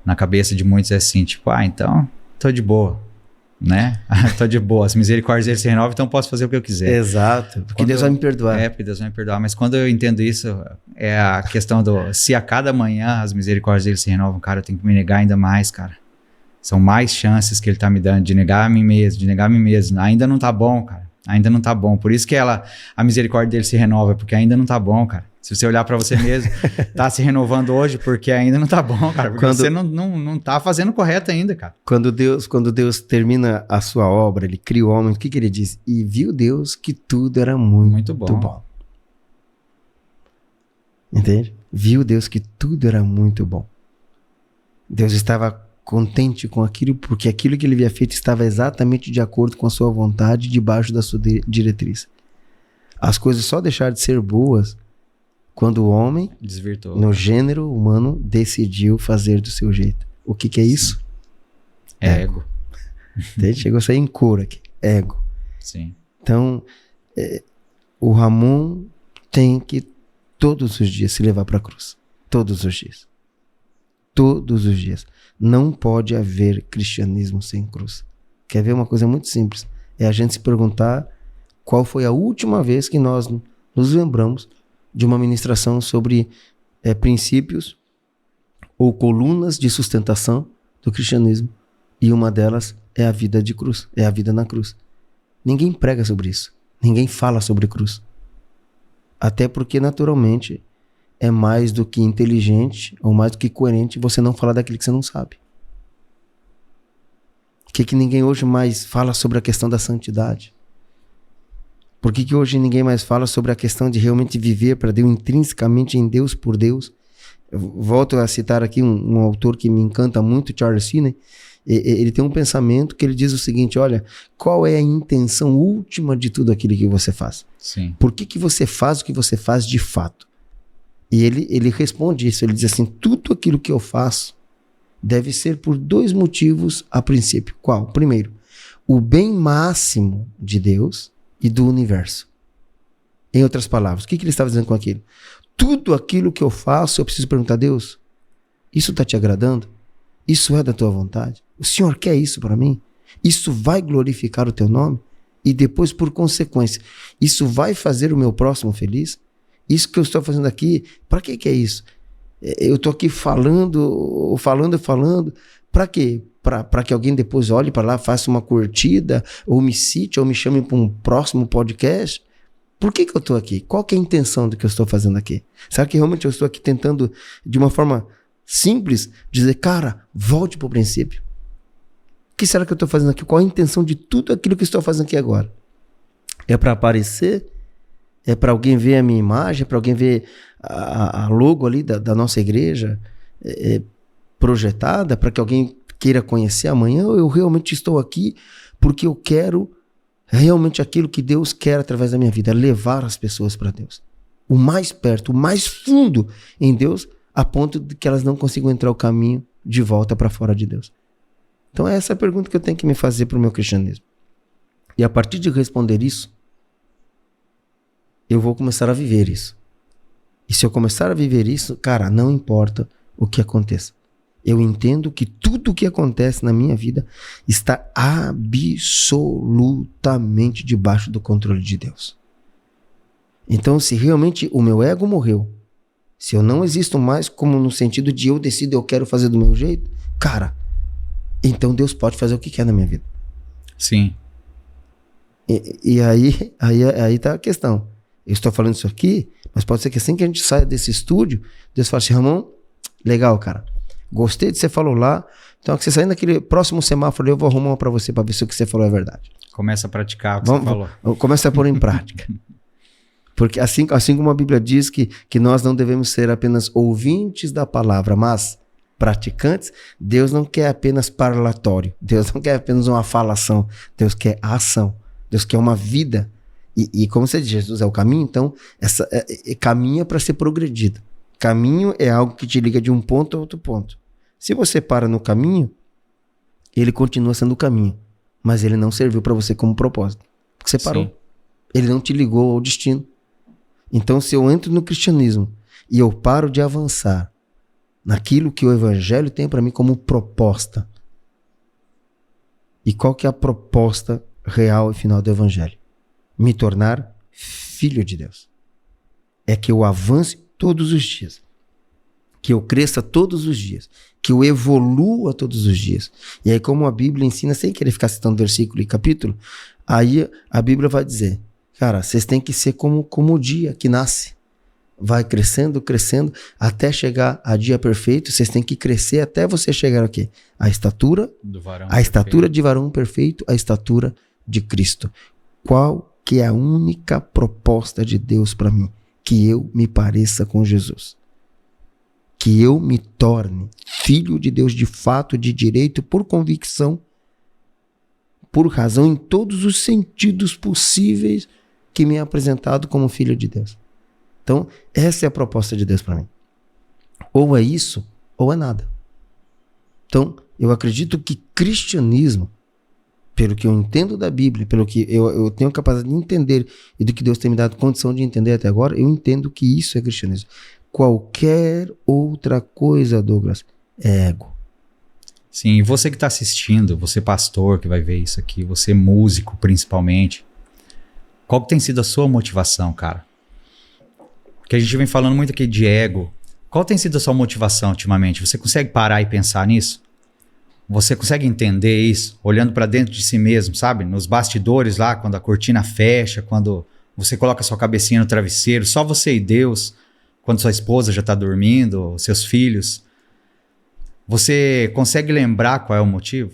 Na cabeça de muitos é assim, tipo, então tô de boa. Né? Tô de boa, as misericórdias dele se renovam, então posso fazer o que eu quiser. Exato, porque Deus vai me perdoar. Porque Deus vai me perdoar, mas quando eu entendo isso, é a questão se a cada manhã as misericórdias dele se renovam, cara, eu tenho que me negar ainda mais, cara. São mais chances que ele tá me dando de negar a mim mesmo, ainda não tá bom, cara, ainda não tá bom, por isso que a misericórdia dele se renova, porque ainda não tá bom, cara. Se você olhar para você mesmo, tá se renovando hoje porque ainda não tá bom, cara. Porque você não tá fazendo correto ainda, cara. Quando Deus termina a sua obra, ele cria o homem, o que ele diz? E viu Deus que tudo era muito bom. Entende? Viu Deus que tudo era muito bom. Deus estava contente com aquilo, porque aquilo que ele havia feito estava exatamente de acordo com a sua vontade, debaixo da sua diretriz. As coisas só deixaram de ser boas quando o homem, desvirtuou, no gênero humano, decidiu fazer do seu jeito. O que é isso? Ego. Entende? Chegou a sair em cor aqui. Ego. Sim. Então, o Ramon tem que todos os dias se levar para a cruz. Todos os dias. Todos os dias. Não pode haver cristianismo sem cruz. Quer ver uma coisa muito simples? É a gente se perguntar qual foi a última vez que nós nos lembramos de uma ministração sobre princípios ou colunas de sustentação do cristianismo. E uma delas é a vida de cruz, é a vida na cruz. Ninguém prega sobre isso. Ninguém fala sobre cruz. Até porque, naturalmente, é mais do que inteligente ou mais do que coerente você não falar daquilo que você não sabe. Por que ninguém hoje mais fala sobre a questão da santidade? Por que hoje ninguém mais fala sobre a questão de realmente viver para Deus intrinsecamente em Deus, por Deus? Eu volto a citar aqui um autor que me encanta muito, Charles Finney. Ele tem um pensamento que ele diz o seguinte: olha, qual é a intenção última de tudo aquilo que você faz? Sim. Por que você faz o que você faz de fato? E ele responde isso, ele diz assim: tudo aquilo que eu faço deve ser por dois motivos a princípio. Qual? Primeiro, o bem máximo de Deus e do universo. Em outras palavras, o que ele estava dizendo com aquilo? Tudo aquilo que eu faço, eu preciso perguntar a Deus: isso está te agradando? Isso é da tua vontade? O Senhor quer isso para mim? Isso vai glorificar o teu nome? E depois, por consequência, isso vai fazer o meu próximo feliz? Isso que eu estou fazendo aqui, para que é isso? Eu estou aqui falando, para quê? Para que alguém depois olhe para lá, faça uma curtida, ou me cite, ou me chame para um próximo podcast? Por que eu estou aqui? Qual que é a intenção do que eu estou fazendo aqui? Será que realmente eu estou aqui tentando, de uma forma simples, dizer, cara, volte para o princípio? O que será que eu estou fazendo aqui? Qual a intenção de tudo aquilo que eu estou fazendo aqui agora? É para aparecer? É para alguém ver a minha imagem? É para alguém ver a logo ali da nossa igreja projetada? Para que alguém queira conhecer amanhã? Ou eu realmente estou aqui porque eu quero realmente aquilo que Deus quer através da minha vida? Levar as pessoas para Deus. O mais perto, o mais fundo em Deus, a ponto de que elas não consigam entrar o caminho de volta para fora de Deus. Então é essa a pergunta que eu tenho que me fazer para o meu cristianismo. E a partir de responder isso, eu vou começar a viver isso. E se eu começar a viver isso, cara, não importa o que aconteça. Eu entendo que tudo o que acontece na minha vida está absolutamente debaixo do controle de Deus. Então, se realmente o meu ego morreu, se eu não existo mais como no sentido de eu decido, eu quero fazer do meu jeito, cara, então Deus pode fazer o que quer na minha vida. Sim. E aí tá a questão. Eu estou falando isso aqui, mas pode ser que assim que a gente saia desse estúdio, Deus fala assim: Ramon, legal, cara, gostei do que você falou lá, então que você sair naquele próximo semáforo eu vou arrumar uma pra você pra ver se o que você falou é verdade. Começa a praticar o que você falou. Começa a pôr em prática. Porque assim como a Bíblia diz que nós não devemos ser apenas ouvintes da palavra, mas praticantes, Deus não quer apenas parlatório, Deus não quer apenas uma falação, Deus quer a ação, Deus quer uma vida. E como você diz, Jesus é o caminho, então caminho é para ser progredido. Caminho é algo que te liga de um ponto a outro ponto. Se você para no caminho, ele continua sendo o caminho, mas ele não serviu para você como propósito, porque você parou. Sim. Ele não te ligou ao destino. Então, se eu entro no cristianismo e eu paro de avançar naquilo que o evangelho tem para mim como proposta, e qual que é a proposta real e final do evangelho? Me tornar filho de Deus. É que eu avance todos os dias, que eu cresça todos os dias, que eu evolua todos os dias. E aí, como a Bíblia ensina, sem querer ficar citando versículo e capítulo, aí a Bíblia vai dizer: cara, vocês têm que ser como o dia que nasce. vai crescendo, crescendo, até chegar a dia perfeito. Vocês têm que crescer até você chegar aqui. A estatura de varão perfeito, a estatura de Cristo. Qual que é a única proposta de Deus para mim? Que eu me pareça com Jesus. Que eu me torne filho de Deus de fato, de direito, por convicção, por razão, em todos os sentidos possíveis que me é apresentado como filho de Deus. Então, essa é a proposta de Deus para mim. Ou é isso, ou é nada. Então, eu acredito que cristianismo, pelo que eu entendo da Bíblia, pelo que eu tenho capacidade de entender e do que Deus tem me dado condição de entender até agora, eu entendo que isso é cristianismo. Qualquer outra coisa, Douglas, é ego. Sim, e você que está assistindo, você pastor que vai ver isso aqui, você músico principalmente, qual que tem sido a sua motivação, cara? Porque a gente vem falando muito aqui de ego. Qual tem sido a sua motivação ultimamente? Você consegue parar e pensar nisso? Você consegue entender isso, olhando para dentro de si mesmo, sabe? Nos bastidores lá, quando a cortina fecha, quando você coloca sua cabecinha no travesseiro, só você e Deus, quando sua esposa já está dormindo, seus filhos. Você consegue lembrar qual é o motivo?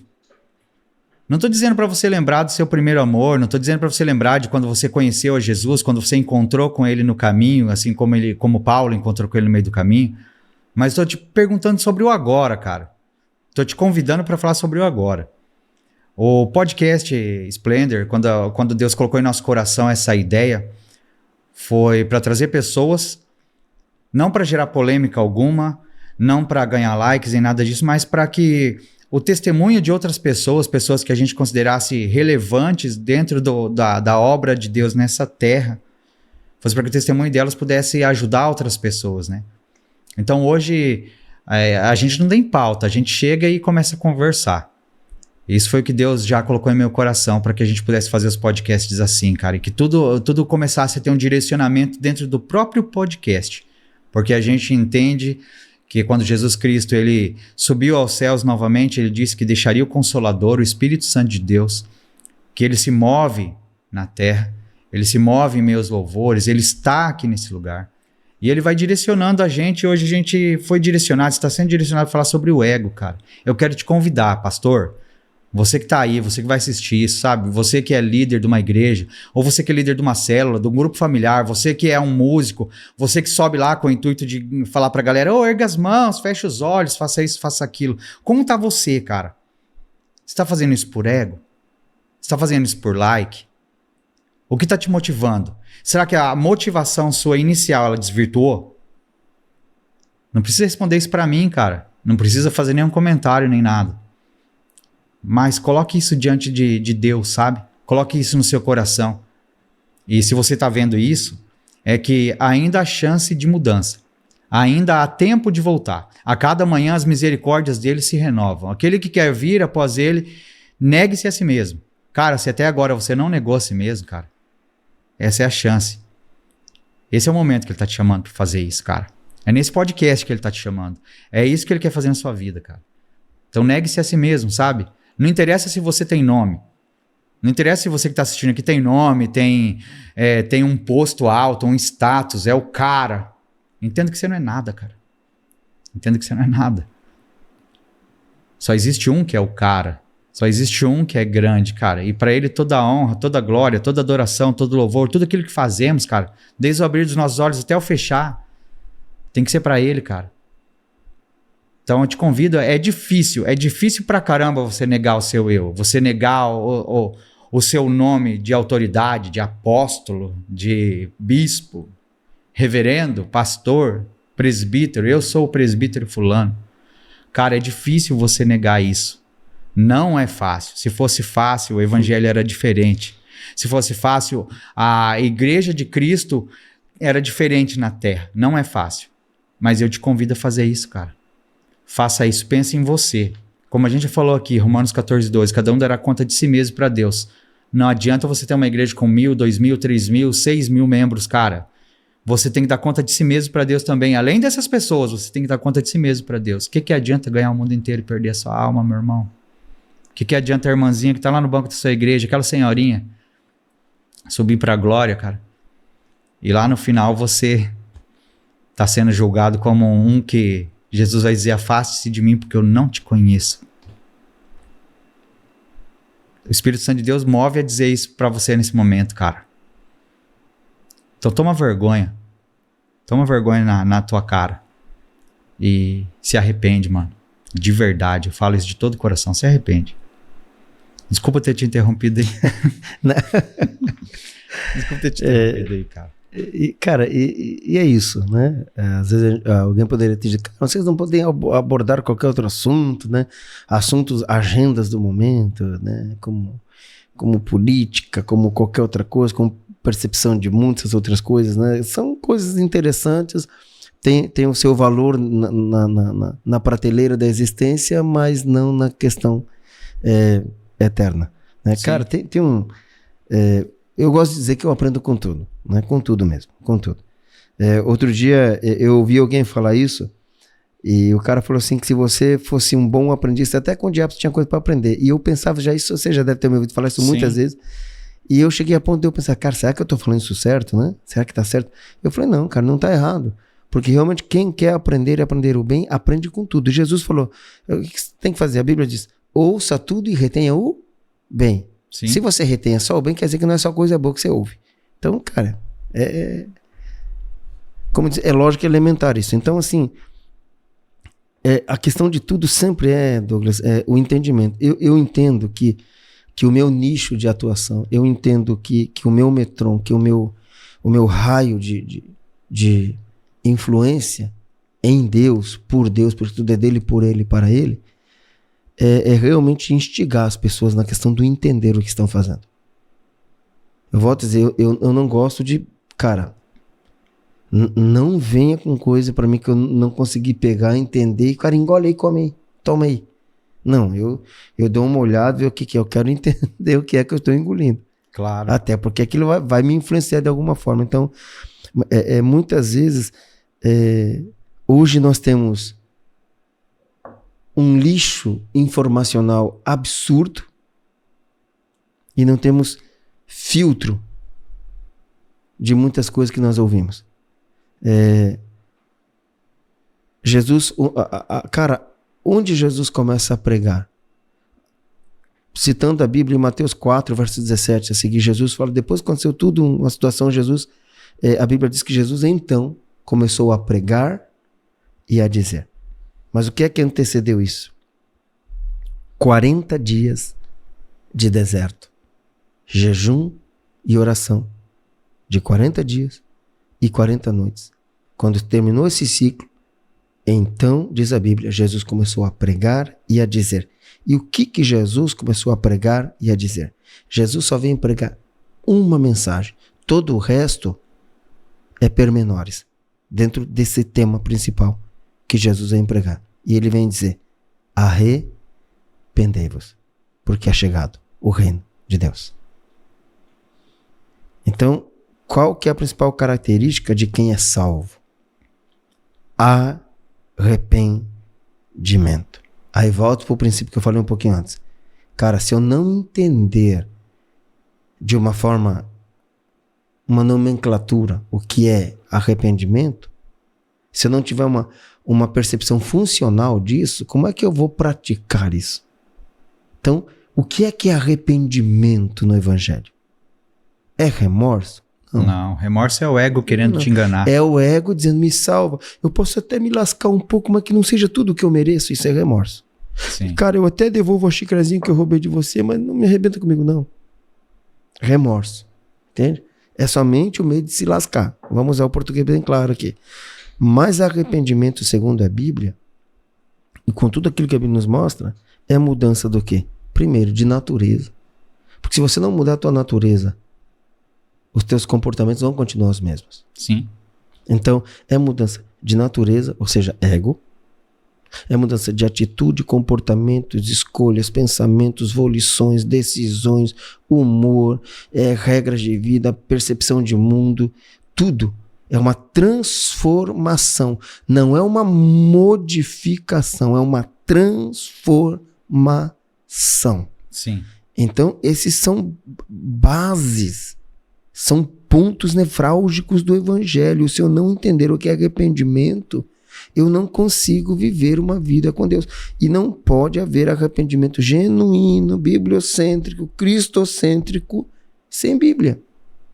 Não estou dizendo para você lembrar do seu primeiro amor, não estou dizendo para você lembrar de quando você conheceu a Jesus, quando você encontrou com ele no caminho, assim como Paulo encontrou com ele no meio do caminho, mas estou te perguntando sobre o agora, cara. Estou te convidando para falar sobre o agora. O podcast Splendor, quando Deus colocou em nosso coração essa ideia, foi para trazer pessoas, não para gerar polêmica alguma, não para ganhar likes nem nada disso, mas para que o testemunho de outras pessoas, pessoas que a gente considerasse relevantes dentro da obra de Deus nessa terra, fosse para que o testemunho delas pudesse ajudar outras pessoas, né? Então hoje a gente não tem pauta, a gente chega e começa a conversar. Isso foi o que Deus já colocou em meu coração para que a gente pudesse fazer os podcasts assim, cara, e que tudo começasse a ter um direcionamento dentro do próprio podcast, porque a gente entende que quando Jesus Cristo ele subiu aos céus novamente, ele disse que deixaria o Consolador, o Espírito Santo de Deus, que ele se move na terra, ele se move em meus louvores, ele está aqui nesse lugar. E ele vai direcionando a gente, hoje a gente foi direcionado, está sendo direcionado a falar sobre o ego, cara. Eu quero te convidar, pastor, você que está aí, você que vai assistir isso, sabe? Você que é líder de uma igreja, ou você que é líder de uma célula, de um grupo familiar, você que é um músico, você que sobe lá com o intuito de falar pra galera, erga as mãos, fecha os olhos, faça isso, faça aquilo. Como tá você, cara? Você tá fazendo isso por ego? Você tá fazendo isso por like? O que tá te motivando? Será que a motivação sua inicial, ela desvirtuou? Não precisa responder isso pra mim, cara. Não precisa fazer nenhum comentário, nem nada. Mas coloque isso diante de Deus, sabe? Coloque isso no seu coração. E se você está vendo isso, é que ainda há chance de mudança. Ainda há tempo de voltar. A cada manhã as misericórdias dele se renovam. Aquele que quer vir após ele, negue-se a si mesmo. Cara, se até agora você não negou a si mesmo, cara, essa é a chance. Esse é o momento que ele está te chamando para fazer isso, cara. É nesse podcast que ele está te chamando. É isso que ele quer fazer na sua vida, cara. Então negue-se a si mesmo, sabe? Não interessa se você tem nome. Não interessa se você que está assistindo aqui tem nome, tem um posto alto, um status, é o cara. Entenda que você não é nada, cara. Entenda que você não é nada. Só existe um que é o cara. Só existe um que é grande, cara. E para ele toda a honra, toda a glória, toda a adoração, todo o louvor, tudo aquilo que fazemos, cara, desde o abrir dos nossos olhos até o fechar, tem que ser para ele, cara. Então eu te convido, é difícil pra caramba você negar o seu eu, você negar o seu nome de autoridade, de apóstolo, de bispo, reverendo, pastor, presbítero, eu sou o presbítero fulano. Cara, é difícil você negar isso. Não é fácil. Se fosse fácil, o evangelho era diferente. Se fosse fácil, a igreja de Cristo era diferente na terra. Não é fácil. Mas eu te convido a fazer isso, cara. Faça isso, pense em você. Como a gente já falou aqui, Romanos 14:12, cada um dará conta de si mesmo para Deus. Não adianta você ter uma igreja com 1.000, 2.000, 3.000, 6.000 membros, cara. Você tem que dar conta de si mesmo para Deus também. Além dessas pessoas, você tem que dar conta de si mesmo para Deus. O que adianta ganhar o mundo inteiro e perder a sua alma, meu irmão? O que adianta a irmãzinha que tá lá no banco da sua igreja, aquela senhorinha, subir para a glória, cara? E lá no final você tá sendo julgado como um que Jesus vai dizer: afaste-se de mim porque eu não te conheço. O Espírito Santo de Deus move a dizer isso pra você nesse momento, cara. Então toma vergonha. Toma vergonha na tua cara. E se arrepende, mano. De verdade. Eu falo isso de todo o coração. Se arrepende. Desculpa ter te interrompido aí. Desculpa ter te interrompido aí, cara. Cara, e é isso, né? Às vezes alguém poderia te dizer: vocês não podem abordar qualquer outro assunto, né? Assuntos, agendas do momento, né? Como política, como qualquer outra coisa, como percepção de muitas outras coisas, né? São coisas interessantes, tem o seu valor na prateleira da existência, mas não na questão eterna, né? Cara, tem um... eu gosto de dizer que eu aprendo com tudo, né? Com tudo mesmo, com tudo. Outro dia eu ouvi alguém falar isso, e o cara falou assim, que se você fosse um bom aprendiz, até com o diabo você tinha coisa para aprender. E eu pensava já isso, você já deve ter me ouvido falar isso muitas vezes. E eu cheguei a ponto de eu pensar: cara, será que eu tô falando isso certo, né? Será que tá certo? Eu falei: não, cara, não tá errado. Porque realmente quem quer aprender e aprender o bem, aprende com tudo. E Jesus falou: o que você tem que fazer? A Bíblia diz: ouça tudo e retenha o bem. Sim. Se você retenha só o bem, quer dizer que não é só coisa boa que você ouve. Então, cara, como dizer, é lógica elementar isso. Então, assim, a questão de tudo sempre Douglas, o entendimento. Eu entendo que o meu nicho de atuação, eu entendo que o meu metron, que o meu raio de influência em Deus, porque tudo é dele, por ele, para ele, é realmente instigar as pessoas na questão do entender o que estão fazendo. Eu volto a dizer, eu não gosto de... Cara, não venha com coisa pra mim que eu não consegui pegar, entender, e cara, engole aí, come aí, toma aí. Não, eu dou uma olhada, ver o que é, eu quero entender o que é que eu estou engolindo. Claro. Até porque aquilo vai me influenciar de alguma forma. Então, muitas vezes, hoje nós temos um lixo informacional absurdo e não temos filtro de muitas coisas que nós ouvimos. Jesus, cara, onde Jesus começa a pregar? Citando a Bíblia em Mateus 4, verso 17, a seguir, Jesus fala: depois que aconteceu tudo, uma situação, a Bíblia diz que Jesus então começou a pregar e a dizer. Mas o que é que antecedeu isso? 40 dias de deserto, jejum e oração, de 40 dias e 40 noites. Quando terminou esse ciclo, então, diz a Bíblia, Jesus começou a pregar e a dizer. E o que Jesus começou a pregar e a dizer? Jesus só veio pregar uma mensagem. Todo o resto é pormenores dentro desse tema principal que Jesus vem pregar. E ele vem dizer: arrependei-vos, porque é chegado o reino de Deus. Então, qual que é a principal característica de quem é salvo? Arrependimento. Aí volto para o princípio que eu falei um pouquinho antes. Cara, se eu não entender de uma forma, uma nomenclatura, o que é arrependimento, se eu não tiver uma percepção funcional disso, como é que eu vou praticar isso? Então, o que é arrependimento no Evangelho? É remorso? Não, remorso é o ego querendo te enganar. É o ego dizendo: me salva. Eu posso até me lascar um pouco, mas que não seja tudo o que eu mereço. Isso é remorso. Sim. Cara, eu até devolvo a xicrazinha que eu roubei de você, mas não me arrebenta comigo, não. Remorso. Entende? É somente o meio de se lascar. Vamos usar o português bem claro aqui. Mas arrependimento, segundo a Bíblia, e com tudo aquilo que a Bíblia nos mostra, é mudança do quê? Primeiro, de natureza. Porque se você não mudar a tua natureza, os teus comportamentos vão continuar os mesmos. Sim. Então, é mudança de natureza, ou seja, ego. É mudança de atitude, comportamentos, escolhas, pensamentos, volições, decisões, humor, regras de vida, percepção de mundo. Tudo é uma transformação. Não é uma modificação, é uma transformação. Sim. Então, esses são bases São pontos nevrálgicos do evangelho. Se eu não entender o que é arrependimento, eu não consigo viver uma vida com Deus. E não pode haver arrependimento genuíno, bibliocêntrico, cristocêntrico, sem Bíblia.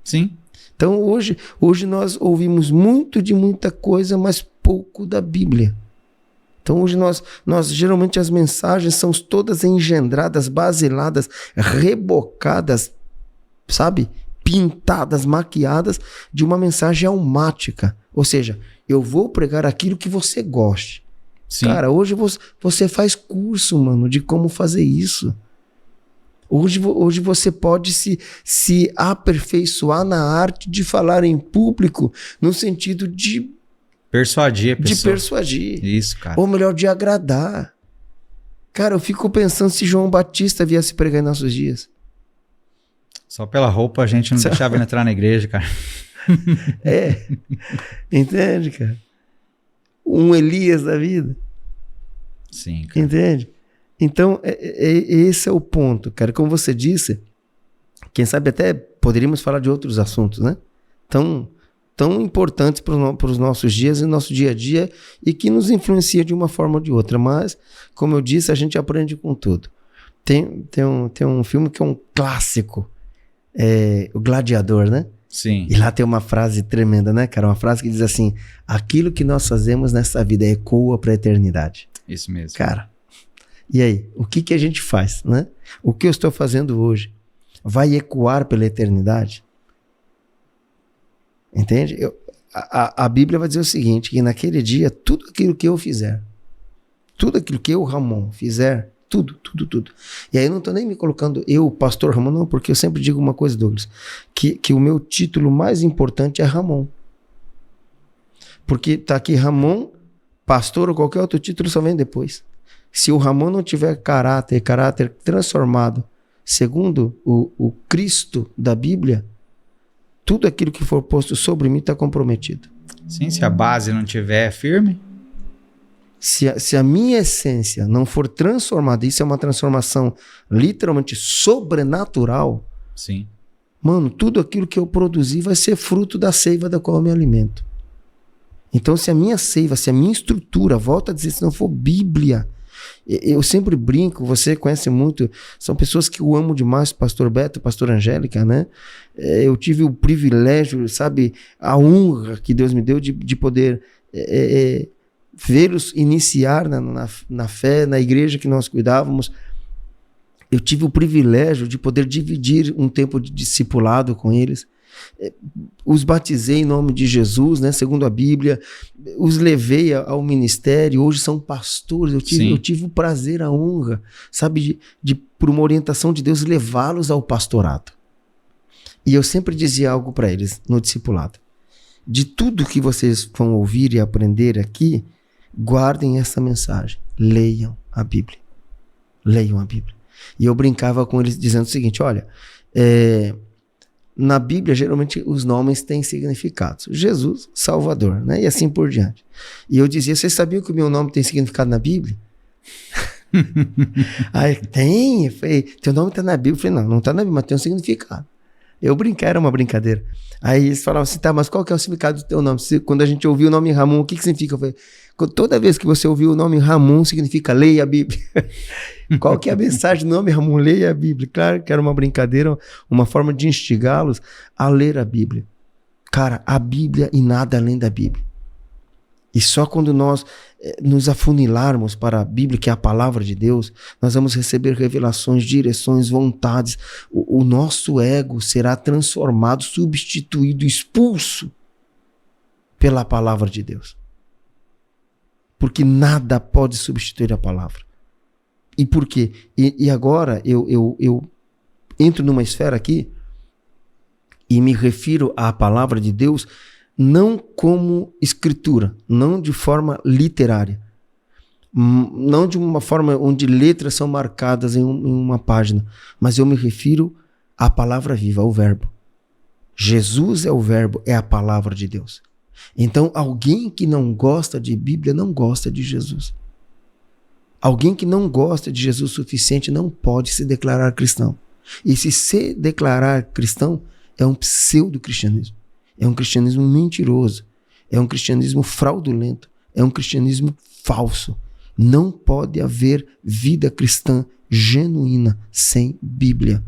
Sim. Então hoje nós ouvimos muito de muita coisa, mas pouco da Bíblia. Então hoje nós geralmente as mensagens são todas engendradas, basiladas, rebocadas, sabe? Pintadas, maquiadas de uma mensagem almática. Ou seja, eu vou pregar aquilo que você goste. Sim. Cara, hoje você faz curso, mano, de como fazer isso. Hoje você pode se aperfeiçoar na arte de falar em público, no sentido de persuadir a pessoa. De persuadir. Isso, cara. Ou melhor, de agradar. Cara, eu fico pensando se João Batista viesse pregar em nossos dias. Só pela roupa a gente não deixava ele entrar na igreja, cara. Entende, cara? Um Elias da vida. Sim, cara. Entende? Então, esse é o ponto, cara. Como você disse, quem sabe até poderíamos falar de outros assuntos, né? Tão importantes para os nossos dias e nosso dia a dia e que nos influencia de uma forma ou de outra. Mas, como eu disse, a gente aprende com tudo. Tem um filme que é um clássico, O Gladiador, né? Sim. E lá tem uma frase tremenda, né, cara? Uma frase que diz assim: aquilo que nós fazemos nessa vida ecoa para a eternidade. Isso mesmo. Cara, e aí? O que a gente faz, né? O que eu estou fazendo hoje vai ecoar pela eternidade? Entende? A Bíblia vai dizer o seguinte, que naquele dia, tudo aquilo que eu fizer, tudo aquilo que eu, Ramon, fizer, tudo. E aí eu não estou nem me colocando eu, pastor Ramon, não, porque eu sempre digo uma coisa, Douglas, que o meu título mais importante é Ramon. Porque tá aqui Ramon, pastor ou qualquer outro título só vem depois. Se o Ramon não tiver caráter transformado segundo o Cristo da Bíblia, tudo aquilo que for posto sobre mim está comprometido. Sim, se a base não tiver firme. Se a minha essência não for transformada, isso é uma transformação literalmente sobrenatural. Sim. Mano, tudo aquilo que eu produzi vai ser fruto da seiva da qual eu me alimento. Então, se a minha seiva, se a minha estrutura, volta a dizer, se não for Bíblia, eu sempre brinco, você conhece muito, são pessoas que eu amo demais, pastor Beto, pastor Angélica, né? Eu tive o privilégio, sabe, a honra que Deus me deu de poder vê-los iniciar na fé, na igreja que nós cuidávamos. Eu tive o privilégio de poder dividir um tempo de discipulado com eles. Os batizei em nome de Jesus, né, segundo a Bíblia, os levei ao ministério, hoje são pastores, eu tive o prazer, a honra, sabe, por uma orientação de Deus, levá-los ao pastorado. E eu sempre dizia algo para eles no discipulado: de tudo que vocês vão ouvir e aprender aqui, guardem essa mensagem, leiam a Bíblia. E eu brincava com eles dizendo o seguinte: olha, na Bíblia, geralmente, os nomes têm significados. Jesus, Salvador, né? E assim por diante. E eu dizia: vocês sabiam que o meu nome tem significado na Bíblia? Aí, tem. Eu falei: teu nome está na Bíblia. Eu falei: não está na Bíblia, mas tem um significado. Eu brinquei, era uma brincadeira. Aí eles falavam assim: tá, mas qual que é o significado do teu nome? Quando a gente ouviu o nome Ramon, o que significa? Eu falei: toda vez que você ouviu o nome Ramon, significa leia a Bíblia. Qual que é a mensagem do nome Ramon? Leia a Bíblia. Claro que era uma brincadeira, uma forma de instigá-los a ler a Bíblia. Cara, a Bíblia e nada além da Bíblia. E só quando nós nos afunilarmos para a Bíblia, que é a palavra de Deus, nós vamos receber revelações, direções, vontades. O nosso ego será transformado, substituído, expulso pela palavra de Deus. Porque nada pode substituir a palavra. E por quê? E agora eu entro numa esfera aqui e me refiro à palavra de Deus não como escritura, não de forma literária, não de uma forma onde letras são marcadas em uma página, mas eu me refiro à palavra viva, ao verbo. Jesus é o verbo, é a palavra de Deus. Então, alguém que não gosta de Bíblia não gosta de Jesus. Alguém que não gosta de Jesus o suficiente não pode se declarar cristão. E se declarar cristão é um pseudo-cristianismo. É um cristianismo mentiroso. É um cristianismo fraudulento. É um cristianismo falso. Não pode haver vida cristã genuína sem Bíblia.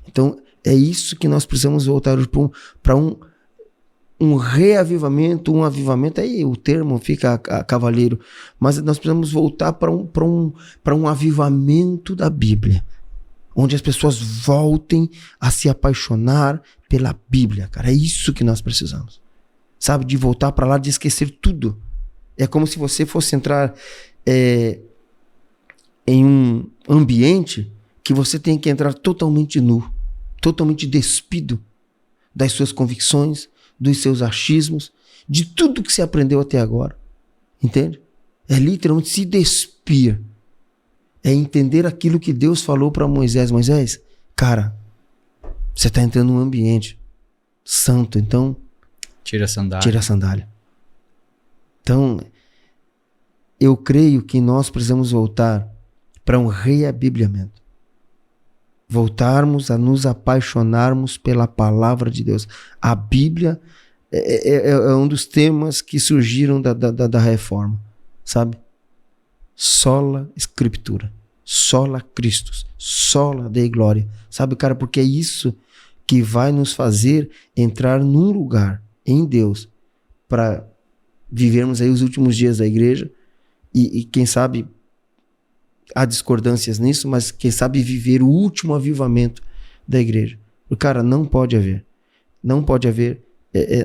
Então, é isso que nós precisamos voltar para um reavivamento, um avivamento, aí o termo fica a cavaleiro, mas nós precisamos voltar para um avivamento da Bíblia, onde as pessoas voltem a se apaixonar pela Bíblia, cara. É isso que nós precisamos, sabe? De voltar para lá, de esquecer tudo. É como se você fosse entrar em um ambiente que você tem que entrar totalmente nu, totalmente despido das suas convicções, dos seus achismos, de tudo que você aprendeu até agora. Entende? É literalmente se despir. É entender aquilo que Deus falou para Moisés. Moisés, cara, você está entrando num ambiente santo, então tira a sandália. Tira a sandália. Então, eu creio que nós precisamos voltar para um reabibliamento. Voltarmos a nos apaixonarmos pela palavra de Deus. A Bíblia é um dos temas que surgiram da reforma, sabe? Sola Escritura, sola Christus, sola Dei Glória, sabe, cara? Porque é isso que vai nos fazer entrar num lugar em Deus para vivermos aí os últimos dias da igreja e quem sabe há discordâncias nisso, mas quem sabe viver o último avivamento da igreja. Cara, não pode haver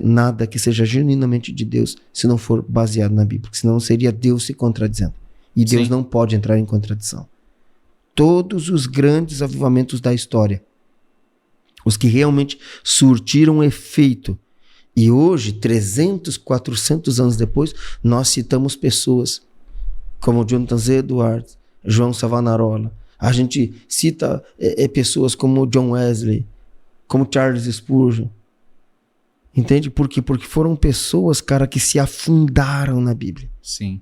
nada que seja genuinamente de Deus se não for baseado na Bíblia, porque senão seria Deus se contradizendo. E Deus Sim. não pode entrar em contradição. Todos os grandes avivamentos da história, os que realmente surtiram efeito, e hoje, 300, 400 anos depois, nós citamos pessoas como Jonathan Z. Edwards, João Savonarola. A gente cita pessoas como John Wesley, como Charles Spurgeon. Entende? Por quê? Porque foram pessoas, cara, que se afundaram na Bíblia. Sim.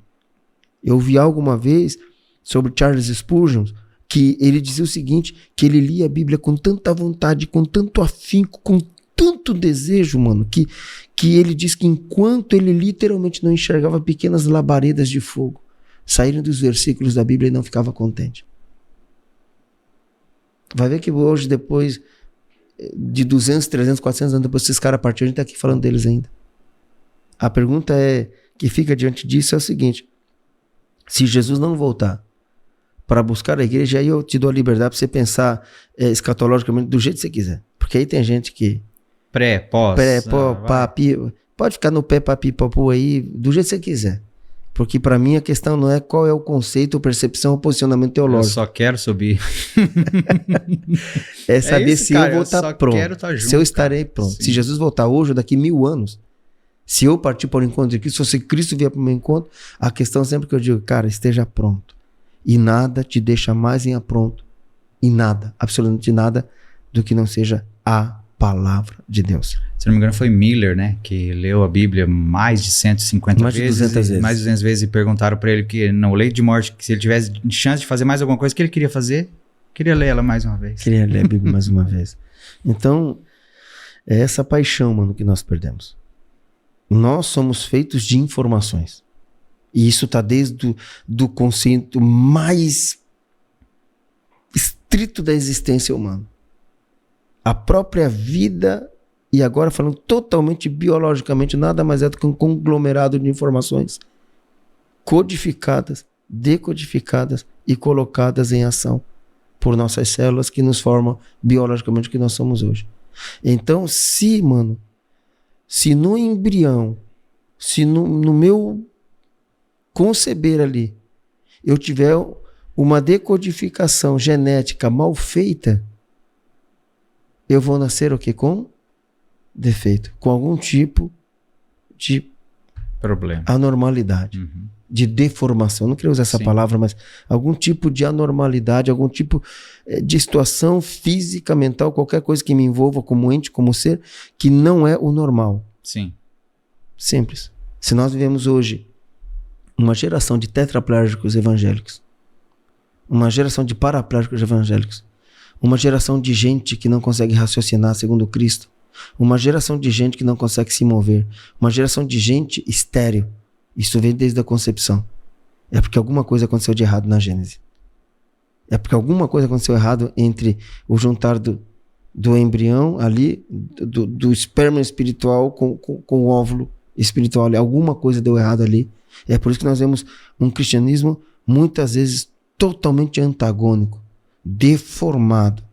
Eu vi alguma vez sobre Charles Spurgeon que ele dizia o seguinte, que ele lia a Bíblia com tanta vontade, com tanto afinco, com tanto desejo, mano, que ele diz que enquanto ele literalmente não enxergava pequenas labaredas de fogo saírem dos versículos da Bíblia, ele não ficava contente. Vai ver que hoje, depois de 200, 300, 400 anos depois, esses caras partiram, a gente tá aqui falando deles ainda. A pergunta que fica diante disso é o seguinte: se Jesus não voltar para buscar a igreja, aí eu te dou a liberdade para você pensar escatologicamente do jeito que você quiser. Porque aí tem gente que Pós. papi, pode ficar no pé, papi, papu aí, do jeito que você quiser. Porque para mim a questão não é qual é o conceito, ou percepção, ou posicionamento teológico. Eu só quero subir. É saber isso, se cara, eu vou estar pronto. Junto, se eu estarei pronto. Sim. Se Jesus voltar hoje ou daqui 1000 anos, se eu partir para o encontro de Cristo, se Cristo vier para o meu encontro, a questão sempre que eu digo, cara, esteja pronto. E nada te deixa mais em apronto. E nada, absolutamente nada, do que não seja a palavra de Deus. Se não me engano foi Miller, né? Que leu a Bíblia mais de 150 mais vezes. De 200 vezes. Mais de 200 vezes e perguntaram para ele que no leito de morte, que se ele tivesse chance de fazer mais alguma coisa que ele queria fazer, queria ler ela mais uma vez. Queria ler a Bíblia mais uma vez. Então, é essa paixão, mano, que nós perdemos. Nós somos feitos de informações. E isso está desde do conceito mais estrito da existência humana. A própria vida, e agora falando totalmente biologicamente, nada mais é do que um conglomerado de informações codificadas, decodificadas e colocadas em ação por nossas células que nos formam biologicamente o que nós somos hoje. Então, se no embrião, se no meu conceber ali, eu tiver uma decodificação genética mal feita, eu vou nascer o quê? Com defeito, com algum tipo de problema, anormalidade, de deformação. Não queria usar essa palavra, mas algum tipo de anormalidade, algum tipo de situação física, mental, qualquer coisa que me envolva como ente, como ser, que não é o normal. Sim. Simples. Se nós vivemos hoje uma geração de tetraplégicos evangélicos, uma geração de paraplégicos evangélicos, uma geração de gente que não consegue raciocinar segundo Cristo, uma geração de gente que não consegue se mover, uma geração de gente estéril. Isso vem desde a concepção. É porque alguma coisa aconteceu de errado na Gênese. É porque alguma coisa aconteceu errado entre o juntar do embrião ali, do esperma espiritual com o óvulo espiritual. Alguma coisa deu errado ali. É por isso que nós vemos um cristianismo muitas vezes totalmente antagônico, deformado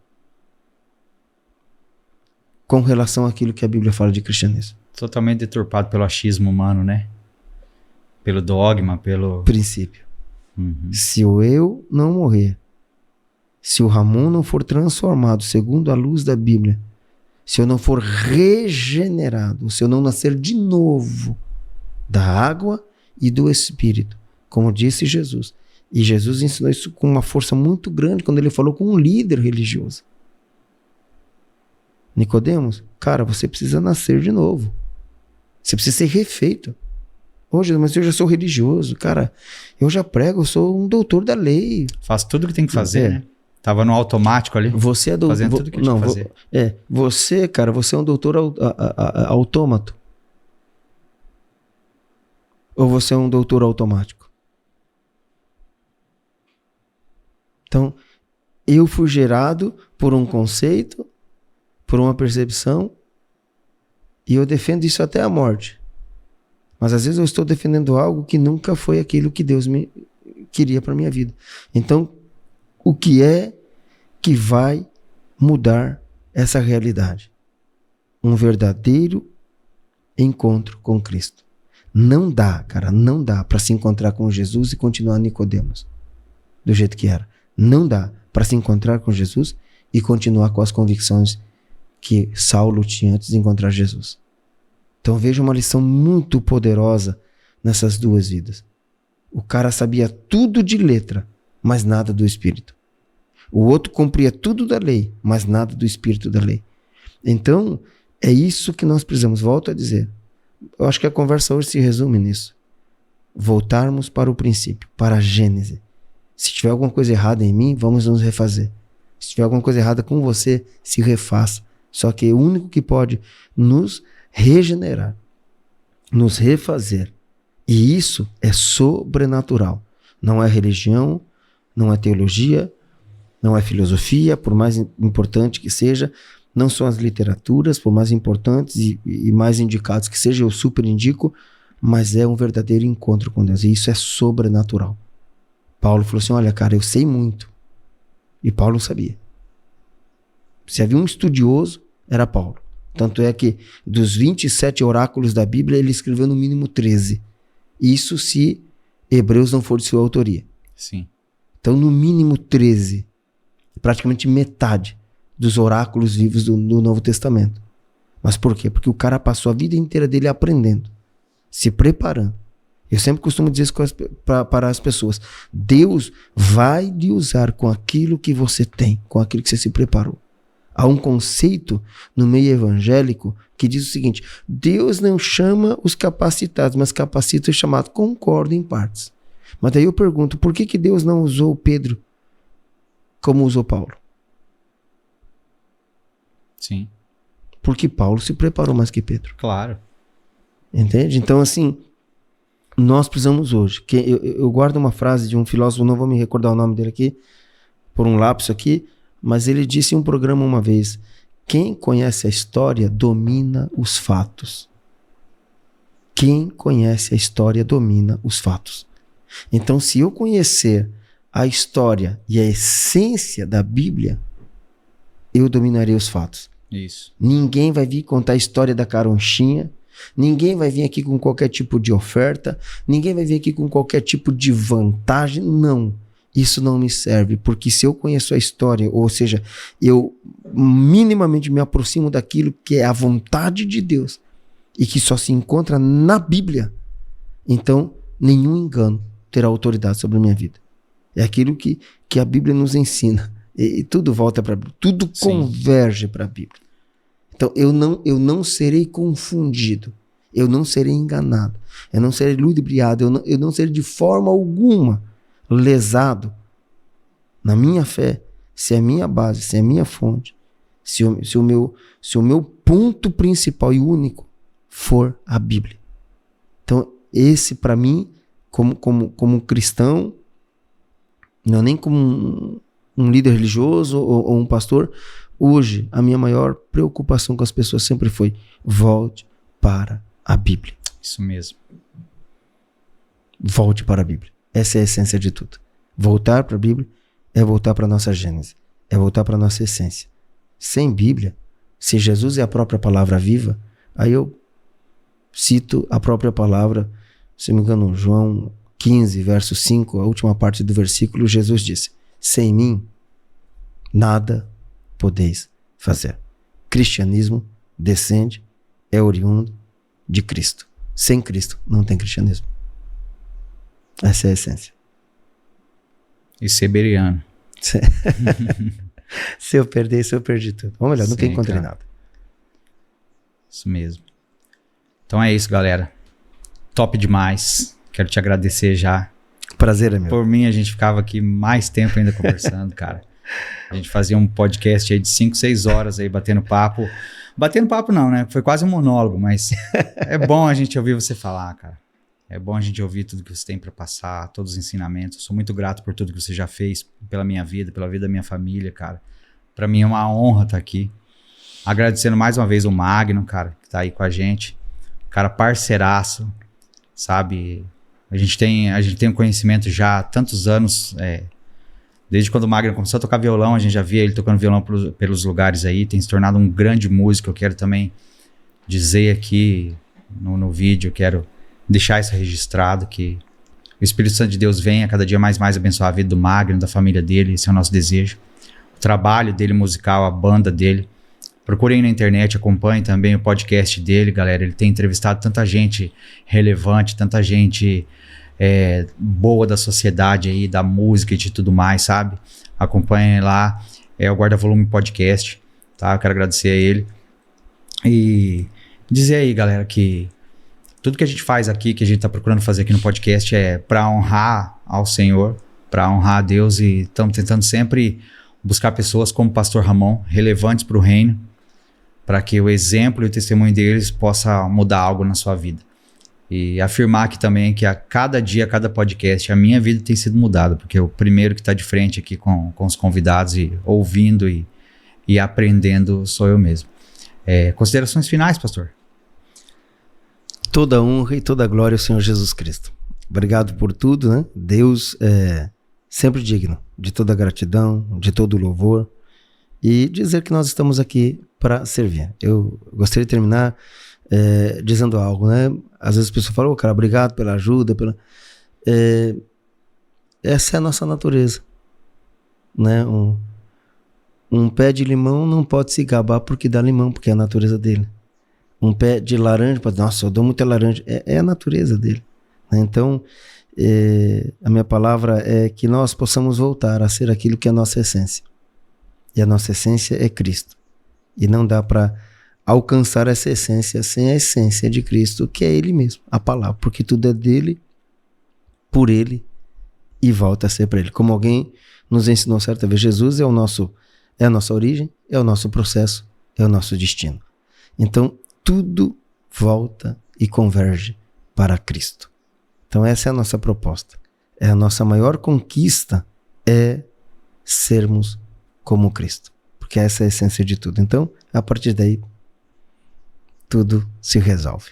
com relação àquilo que a Bíblia fala de cristianismo. Totalmente deturpado pelo achismo humano, né? Pelo dogma, pelo princípio. Uhum. Se o eu não morrer, se o Ramon não for transformado segundo a luz da Bíblia, se eu não for regenerado, se eu não nascer de novo da água e do Espírito, como disse Jesus. E Jesus ensinou isso com uma força muito grande quando ele falou com um líder religioso. Nicodemos, cara, você precisa nascer de novo. Você precisa ser refeito. Ô, Jesus, mas eu já sou religioso. Cara, eu já prego, eu sou um doutor da lei. Faz tudo que tem que fazer, né? Tava no automático ali. Você é doutor. Fazendo tudo que tinha que fazer. Você, cara, você é um doutor autômato. Ou você é um doutor automático? Então, eu fui gerado por um conceito, por uma percepção, e eu defendo isso até a morte. Mas às vezes eu estou defendendo algo que nunca foi aquilo que Deus me queria para minha vida. Então, o que é que vai mudar essa realidade? Um verdadeiro encontro com Cristo. Não dá, cara, não dá para se encontrar com Jesus e continuar Nicodemos do jeito que era. Não dá para se encontrar com Jesus e continuar com as convicções que Saulo tinha antes de encontrar Jesus. Então veja uma lição muito poderosa nessas duas vidas. O cara sabia tudo de letra, mas nada do Espírito. O outro cumpria tudo da lei, mas nada do Espírito da lei. Então, é isso que nós precisamos. Volto a dizer. Eu acho que a conversa hoje se resume nisso. Voltarmos para o princípio, para a Gênese. Se tiver alguma coisa errada em mim, vamos nos refazer. Se tiver alguma coisa errada com você, se refaça. Só que o único que pode nos regenerar, nos refazer, e isso é sobrenatural. Não é religião, não é teologia, não é filosofia, por mais importante que seja, não são as literaturas, por mais importantes e mais indicados que seja, eu super indico, mas é um verdadeiro encontro com Deus, e isso é sobrenatural. Paulo falou assim, olha cara, eu sei muito. E Paulo sabia. Se havia um estudioso, era Paulo. Tanto é que dos 27 oráculos da Bíblia, ele escreveu no mínimo 13. Isso se Hebreus não for de sua autoria. Sim. Então, no mínimo 13. Praticamente metade dos oráculos vivos do Novo Testamento. Mas por quê? Porque o cara passou a vida inteira dele aprendendo, se preparando. Eu sempre costumo dizer isso para as pessoas. Deus vai lhe usar com aquilo que você tem, com aquilo que você se preparou. Há um conceito no meio evangélico que diz o seguinte: Deus não chama os capacitados, mas capacita os chamados. Concordo em partes. Mas daí eu pergunto, por que Deus não usou Pedro como usou Paulo? Sim. Porque Paulo se preparou mais que Pedro. Claro. Entende? Então, assim, nós precisamos hoje. Eu guardo uma frase de um filósofo, não vou me recordar o nome dele aqui, por um lapso aqui, mas ele disse em um programa uma vez: quem conhece a história domina os fatos. Quem conhece a história domina os fatos. Então, se eu conhecer a história e a essência da Bíblia, eu dominarei os fatos. Isso. Ninguém vai vir contar a história da caronchinha, ninguém vai vir aqui com qualquer tipo de oferta, ninguém vai vir aqui com qualquer tipo de vantagem, não. Isso não me serve, porque se eu conheço a história, ou seja, eu minimamente me aproximo daquilo que é a vontade de Deus e que só se encontra na Bíblia, então nenhum engano terá autoridade sobre a minha vida. É aquilo que a Bíblia nos ensina. E tudo volta para a Bíblia, tudo converge para a Bíblia. Então eu não serei confundido, eu não serei enganado, eu não serei ludibriado, eu não serei de forma alguma lesado na minha fé, se é a minha base, se é a minha fonte, Se o meu ponto principal e único for a Bíblia. Então, esse para mim, como cristão, não nem como um líder religioso ou um pastor, hoje a minha maior preocupação com as pessoas sempre foi: volte para a Bíblia. Isso mesmo. Volte para a Bíblia. Essa é a essência de tudo. Voltar para a Bíblia é voltar para a nossa gênese, é voltar para a nossa essência. Sem Bíblia, se Jesus é a própria palavra viva, aí eu cito a própria palavra, se não me engano, João 15, verso 5, a última parte do versículo, Jesus disse: sem mim, nada podeis fazer. Cristianismo descende, é oriundo de Cristo. Sem Cristo, não tem cristianismo. Essa é a essência. E ser beriano. Se eu perdi tudo. Ou melhor, nunca encontrei nada. Isso mesmo. Então é isso, galera. Top demais. Quero te agradecer já. Prazer é meu. Por mim, a gente ficava aqui mais tempo ainda conversando, cara. A gente fazia um podcast aí de 5, 6 horas aí, batendo papo. Batendo papo não, né? Foi quase um monólogo, mas é bom a gente ouvir você falar, cara. É bom a gente ouvir tudo que você tem para passar, todos os ensinamentos. Eu sou muito grato por tudo que você já fez pela minha vida, pela vida da minha família, cara. Para mim é uma honra estar aqui. Agradecendo mais uma vez o Magno, cara, que tá aí com a gente. Cara parceiraço, sabe? A gente tem um conhecimento já há tantos anos. Desde quando o Magno começou a tocar violão, a gente já via ele tocando violão pelos lugares aí. Tem se tornado um grande músico. Eu quero também dizer aqui no vídeo, eu quero deixar isso registrado, que o Espírito Santo de Deus venha cada dia mais abençoar a vida do Magno, da família dele. Esse é o nosso desejo. O trabalho dele musical, a banda dele. Procurem na internet, acompanhem também o podcast dele, galera. Ele tem entrevistado tanta gente relevante, tanta gente boa da sociedade aí, da música e de tudo mais, sabe? Acompanhem lá, o Guarda Volume Podcast, tá? Eu quero agradecer a ele. E dizer aí, galera, que tudo que a gente faz aqui, que a gente tá procurando fazer aqui no podcast é para honrar ao Senhor, para honrar a Deus, e estamos tentando sempre buscar pessoas como o Pastor Ramon, relevantes para o reino, para que o exemplo e o testemunho deles possa mudar algo na sua vida. E afirmar aqui também que a cada dia, a cada podcast, a minha vida tem sido mudada, porque o primeiro que está de frente aqui com os convidados e ouvindo e aprendendo sou eu mesmo. Considerações finais, pastor? Toda honra e toda glória ao Senhor Jesus Cristo. Obrigado por tudo, né? Deus é sempre digno de toda gratidão, de todo louvor, e dizer que nós estamos aqui para servir. Eu gostaria de terminar dizendo algo, né? Às vezes as pessoas falam: cara, obrigado pela ajuda, essa é a nossa natureza, né? Um pé de limão não pode se gabar porque dá limão, porque é a natureza dele. Um pé de laranja pode, nossa, eu dou muita laranja, é a natureza dele, né? Então, a minha palavra é que nós possamos voltar a ser aquilo que é a nossa essência. E a nossa essência é Cristo. E não dá para alcançar essa essência sem a essência de Cristo, que é Ele mesmo, a palavra. Porque tudo é dele, por Ele e volta a ser para Ele. Como alguém nos ensinou certa vez, Jesus é a nossa origem, é o nosso processo, é o nosso destino. Então, tudo volta e converge para Cristo. Então essa é a nossa proposta. A nossa maior conquista é sermos como Cristo. Porque essa é a essência de tudo. Então, a partir daí, tudo se resolve.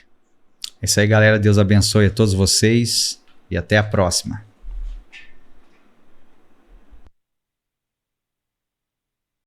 É isso aí, galera. Deus abençoe a todos vocês e até a próxima.